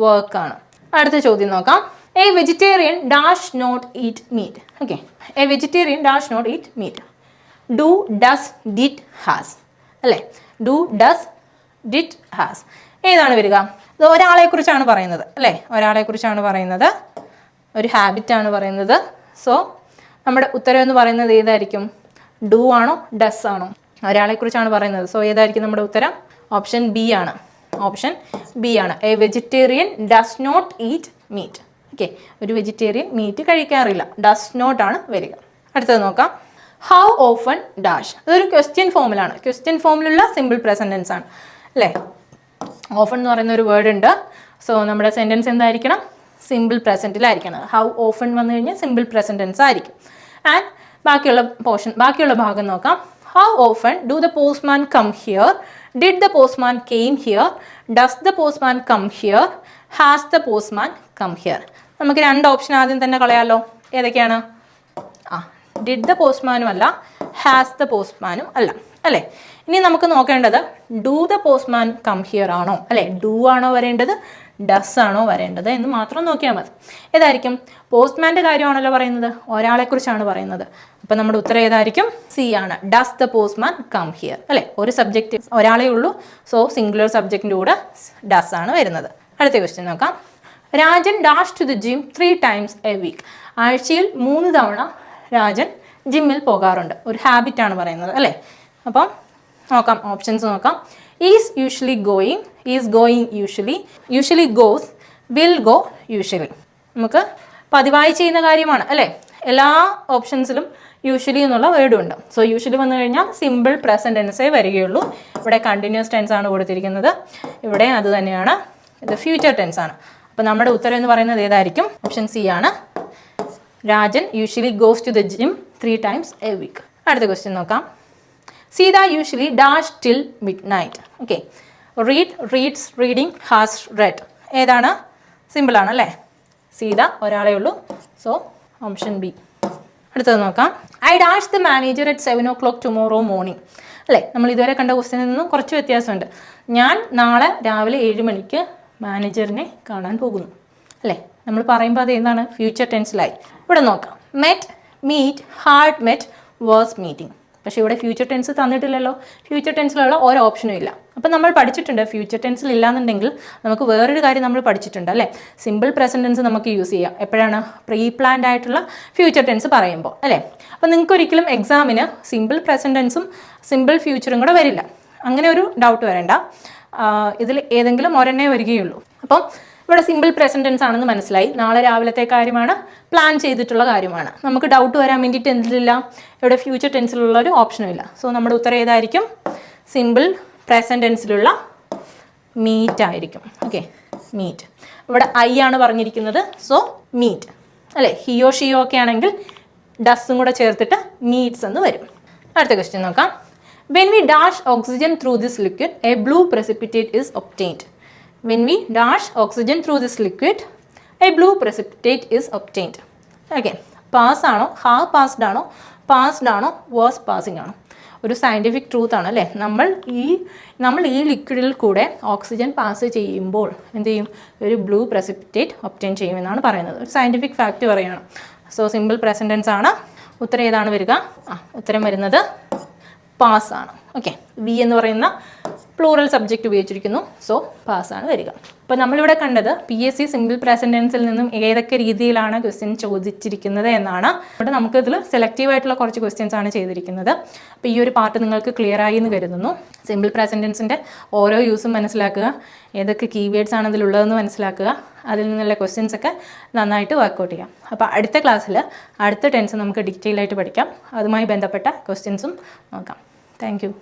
വർക്കാണ്. അടുത്ത ചോദ്യം നോക്കാം. A vegetarian dash not eat meat. Okay, a vegetarian dash not eat meat. Do, does, did, has അല്ലേ. Do, does, did, has. ഏതാണ് വരിക? ഇത് ഒരാളെ കുറിച്ചാണ് പറയുന്നത് അല്ലേ. ഒരാളെ കുറിച്ചാണ് പറയുന്നത്, ഒരു ഹാബിറ്റാണ് പറയുന്നത്. സോ നമ്മുടെ ഉത്തരം എന്ന് പറയുന്നത് ഏതായിരിക്കും? ഡു ആണോ ഡസ് ആണോ? ഒരാളെ കുറിച്ചാണ് പറയുന്നത്. സോ ഏതായിരിക്കും നമ്മുടെ ഉത്തരം? ഓപ്ഷൻ ബി ആണ്, ഓപ്ഷൻ ബി ആണ്. A vegetarian does not eat meat. Okay, ഒരു വെജിറ്റേറിയൻ മീറ്റ് കഴിക്കാറില്ല. ഡസ് നോട്ട് ആണ് വരിക. അടുത്തത് നോക്കാം. How often dash. അതൊരു ക്വസ്റ്റ്യൻ ഫോമിലാണ്. ക്വസ്റ്റ്യൻ ഫോമിലുള്ള സിമ്പിൾ പ്രസന്റ് ടെൻസ് ആണ് അല്ലേ. ഓഫൺ എന്ന് പറയുന്ന ഒരു വേർഡ് ഉണ്ട്. സോ നമ്മുടെ സെൻറ്റൻസ് എന്തായിരിക്കണം? സിമ്പിൾ പ്രസൻറ്റിലായിരിക്കണം. ഹൗ ഓഫൺ വന്നു കഴിഞ്ഞാൽ സിമ്പിൾ പ്രസന്റ് ടെൻസ് ആയിരിക്കും. ആൻഡ് ബാക്കിയുള്ള ഭാഗം നോക്കാം. How often do the postman come here, did the postman came here, does the postman come here, has the postman come here. നമുക്ക് 2 ഓപ്ഷൻ ആദ്യം തന്നെ കളയാലോ. ഏതൊക്കെയാണ്? ഡിഡ് ദ പോസ്റ്റ്മാനും അല്ല, ഹാസ് ദ പോസ്റ്റ്മാനും അല്ല അല്ലേ. ഇനി നമുക്ക് നോക്കേണ്ടത് do the postman come here ആണോ അല്ലേ, ഡു ആണോ വരേണ്ടത്, ഡസ് ആണോ വരേണ്ടത് എന്ന് മാത്രം നോക്കിയാൽ മതി. ഏതായിരിക്കും? പോസ്റ്റ്മാൻ്റെ കാര്യമാണല്ലോ പറയുന്നത്, ഒരാളെക്കുറിച്ചാണ് പറയുന്നത്. അപ്പം നമ്മുടെ ഉത്തരം ഏതായിരിക്കും? സി ആണ്, does the postman come here അല്ലേ. ഒരു സബ്ജക്റ്റ് ഒരാളേ ഉള്ളൂ. സോ സിംഗുലർ സബ്ജക്റ്റിൻ്റെ കൂടെ ഡസ് ആണ് വരുന്നത്. അടുത്ത ക്വസ്റ്റ്യൻ നോക്കാം. Rajan dash to the gym 3 times a week. ആഴ്ചയിൽ 3 തവണ രാജൻ ജിമ്മിൽ പോകാറുണ്ട്. ഒരു ഹാബിറ്റാണ് പറയുന്നത് അല്ലേ. അപ്പം നോക്കാം, ഓപ്ഷൻസ് നോക്കാം. Is usually going, is going usually, usually goes, will go usually. നമുക്ക് പതിവായി ചെയ്യുന്ന കാര്യമാണ് അല്ലേ. എല്ലാ ഓപ്ഷൻസിലും യൂഷ്വലി എന്നുള്ള വേർഡും ഉണ്ട്. സോ യൂഷ്വലി വന്നു കഴിഞ്ഞാൽ സിമ്പിൾ പ്രസൻറ്റ് ടെൻസേ വരികയുള്ളൂ. ഇവിടെ കണ്ടിന്യൂസ് ടെൻസ് ആണ് കൊടുത്തിരിക്കുന്നത്, ഇവിടെ അത് തന്നെയാണ്, ഇത് ഫ്യൂച്ചർ ടെൻസ് ആണ്. അപ്പോൾ നമ്മുടെ ഉത്തരം എന്ന് പറയുന്നത് ഏതായിരിക്കും? ഓപ്ഷൻ സി ആണ്. Rajan usually goes to the gym 3 times a week. അടുത്ത ക്വസ്റ്റ്യൻ നോക്കാം. Sita usually dash till midnight. Okay, read, reads, reading, has read. ഏതാണ്? സിമ്പിളാണ് അല്ലേ. സീത ഒരാളേ ഉള്ളൂ, സോ ഓപ്ഷൻ ബി. അടുത്തത് നോക്കാം. I dash the manager at 7 o'clock tomorrow morning. അല്ലേ, നമ്മൾ ഇതുവരെ കണ്ട ക്വസ്റ്റ്യനിൽ നിന്നും കുറച്ച് വ്യത്യാസമുണ്ട്. ഞാൻ നാളെ രാവിലെ 7 മണിക്ക് മാനേജറിനെ കാണാൻ പോകുന്നു. അല്ലേ, നമ്മൾ പറയുമ്പോൾ അത് എന്താണ്? ഫ്യൂച്ചർ ടെൻസിലായി. ഇവിടെ നോക്കാം. Met, meet, had met, was meeting. പക്ഷേ ഇവിടെ ഫ്യൂച്ചർ ടെൻസ് തന്നിട്ടില്ലല്ലോ. ഫ്യൂച്ചർ ടെൻസിലുള്ള ഓരോ ഓപ്ഷനും ഇല്ല. അപ്പം നമ്മൾ പഠിച്ചിട്ടുണ്ട് ഫ്യൂച്ചർ ടെൻസിൽ ഇല്ലാന്നുണ്ടെങ്കിൽ നമുക്ക് വേറൊരു കാര്യം നമ്മൾ പഠിച്ചിട്ടുണ്ട് അല്ലേ. സിമ്പിൾ പ്രസൻറ്റ് ടെൻസ് നമുക്ക് യൂസ് ചെയ്യാം. എപ്പോഴാണ്? പ്രീ പ്ലാൻഡ് ആയിട്ടുള്ള ഫ്യൂച്ചർ ടെൻസ് പറയുമ്പോൾ അല്ലേ. അപ്പം നിങ്ങൾക്ക് ഒരിക്കലും എക്സാമിന് സിമ്പിൾ പ്രസൻറ്റ് ടെൻസും സിമ്പിൾ ഫ്യൂച്ചറും കൂടെ വരില്ല. അങ്ങനെ ഒരു ഡൗട്ട് വരേണ്ട. ഇതിൽ ഏതെങ്കിലും ഒരെണ്ണേ വരികയുള്ളൂ. അപ്പം ഇവിടെ സിമ്പിൾ പ്രസൻറ്റ് ടെൻസ് ആണെന്ന് മനസ്സിലായി. നാളെ രാവിലത്തെ കാര്യമാണ്, പ്ലാൻ ചെയ്തിട്ടുള്ള കാര്യമാണ്. നമുക്ക് ഡൗട്ട് വരാൻ വേണ്ടിയിട്ട് എന്തില്ല? ഇവിടെ ഫ്യൂച്ചർ ടെൻസിലുള്ള ഒരു ഓപ്ഷനും ഇല്ല. സോ നമ്മുടെ ഉത്തരം ഏതായിരിക്കും? സിമ്പിൾ പ്രസൻറ്റ് ടെൻസിലുള്ള മീറ്റ് ആയിരിക്കും. Okay, meet. ഇവിടെ ഐ ആണ് പറഞ്ഞിരിക്കുന്നത്, സോ മീറ്റ് അല്ലേ. ഹിയോ ഷിയോ ഒക്കെ ആണെങ്കിൽ ഡസ്സും കൂടെ ചേർത്തിട്ട് മീറ്റ്സ് എന്ന് വരും. അടുത്ത ക്വസ്റ്റ്യൻ നോക്കാം. When we dash oxygen through this liquid A blue precipitate is obtained. When we dash oxygen through this liquid, a blue precipitate is obtained. Okay, pass ആണോ, ഹാ പാസ്ഡ് ആണോ, പാസ്ഡ് ആണോ, വാസ് പാസിംഗ് ആണോ? ഒരു സയൻറ്റിഫിക് ട്രൂത്ത് ആണ് അല്ലേ. നമ്മൾ ഈ ലിക്വിഡിൽ കൂടെ ഓക്സിജൻ പാസ് ചെയ്യുമ്പോൾ എന്ത് ചെയ്യും? ഒരു ബ്ലൂ precipitate ഒബ്റ്റെയിൻ ചെയ്യുമെന്നാണ് പറയുന്നത്. ഒരു സയൻറ്റിഫിക് ഫാക്റ്റ് പറയുകയാണ്. സോ സിമ്പിൾ പ്രസൻറ്റ് ടെൻസ് ആണ്. ഉത്തരം ഏതാണ് വരിക? ഉത്തരം വരുന്നത് പാസ് ആണ്. ഓക്കെ, വി എന്ന് പറയുന്ന പ്ലൂറൽ സബ്ജക്റ്റ് ഉപയോഗിച്ചിരിക്കുന്നു, സോ പാസ് ആണ് വരിക. അപ്പോൾ നമ്മളിവിടെ കണ്ടത് PSC സിമ്പിൾ പ്രസൻറ്റ് ടെൻസിൽ നിന്നും ഏതൊക്കെ രീതിയിലാണ് ക്വസ്റ്റ്യൻ ചോദിച്ചിരിക്കുന്നത് എന്നാണ്. ഇവിടെ നമുക്കിതിൽ സെലക്റ്റീവ് ആയിട്ടുള്ള കുറച്ച് ക്വസ്റ്റ്യൻസ് ആണ് ചെയ്തിരിക്കുന്നത്. അപ്പോൾ ഈ ഒരു പാർട്ട് നിങ്ങൾക്ക് ക്ലിയർ ആയി എന്ന് കരുതുന്നു. സിമ്പിൾ പ്രസൻറ്റ് ടെൻസിൻ്റെ ഓരോ യൂസും മനസ്സിലാക്കുക, ഏതൊക്കെ കീവേഡ്സ് ആണ് ഇതിലുള്ളതെന്ന് മനസ്സിലാക്കുക, അതിൽ നിന്നുള്ള ക്വസ്റ്റ്യൻസ് ഒക്കെ നന്നായിട്ട് വർക്കൗട്ട് ചെയ്യാം. അപ്പോൾ അടുത്ത ക്ലാസ്സിൽ അടുത്ത ടെൻസ് നമുക്ക് ഡീറ്റെയിൽ ആയിട്ട് പഠിക്കാം. അതുമായി ബന്ധപ്പെട്ട ക്വസ്റ്റ്യൻസും നോക്കാം. Thank you.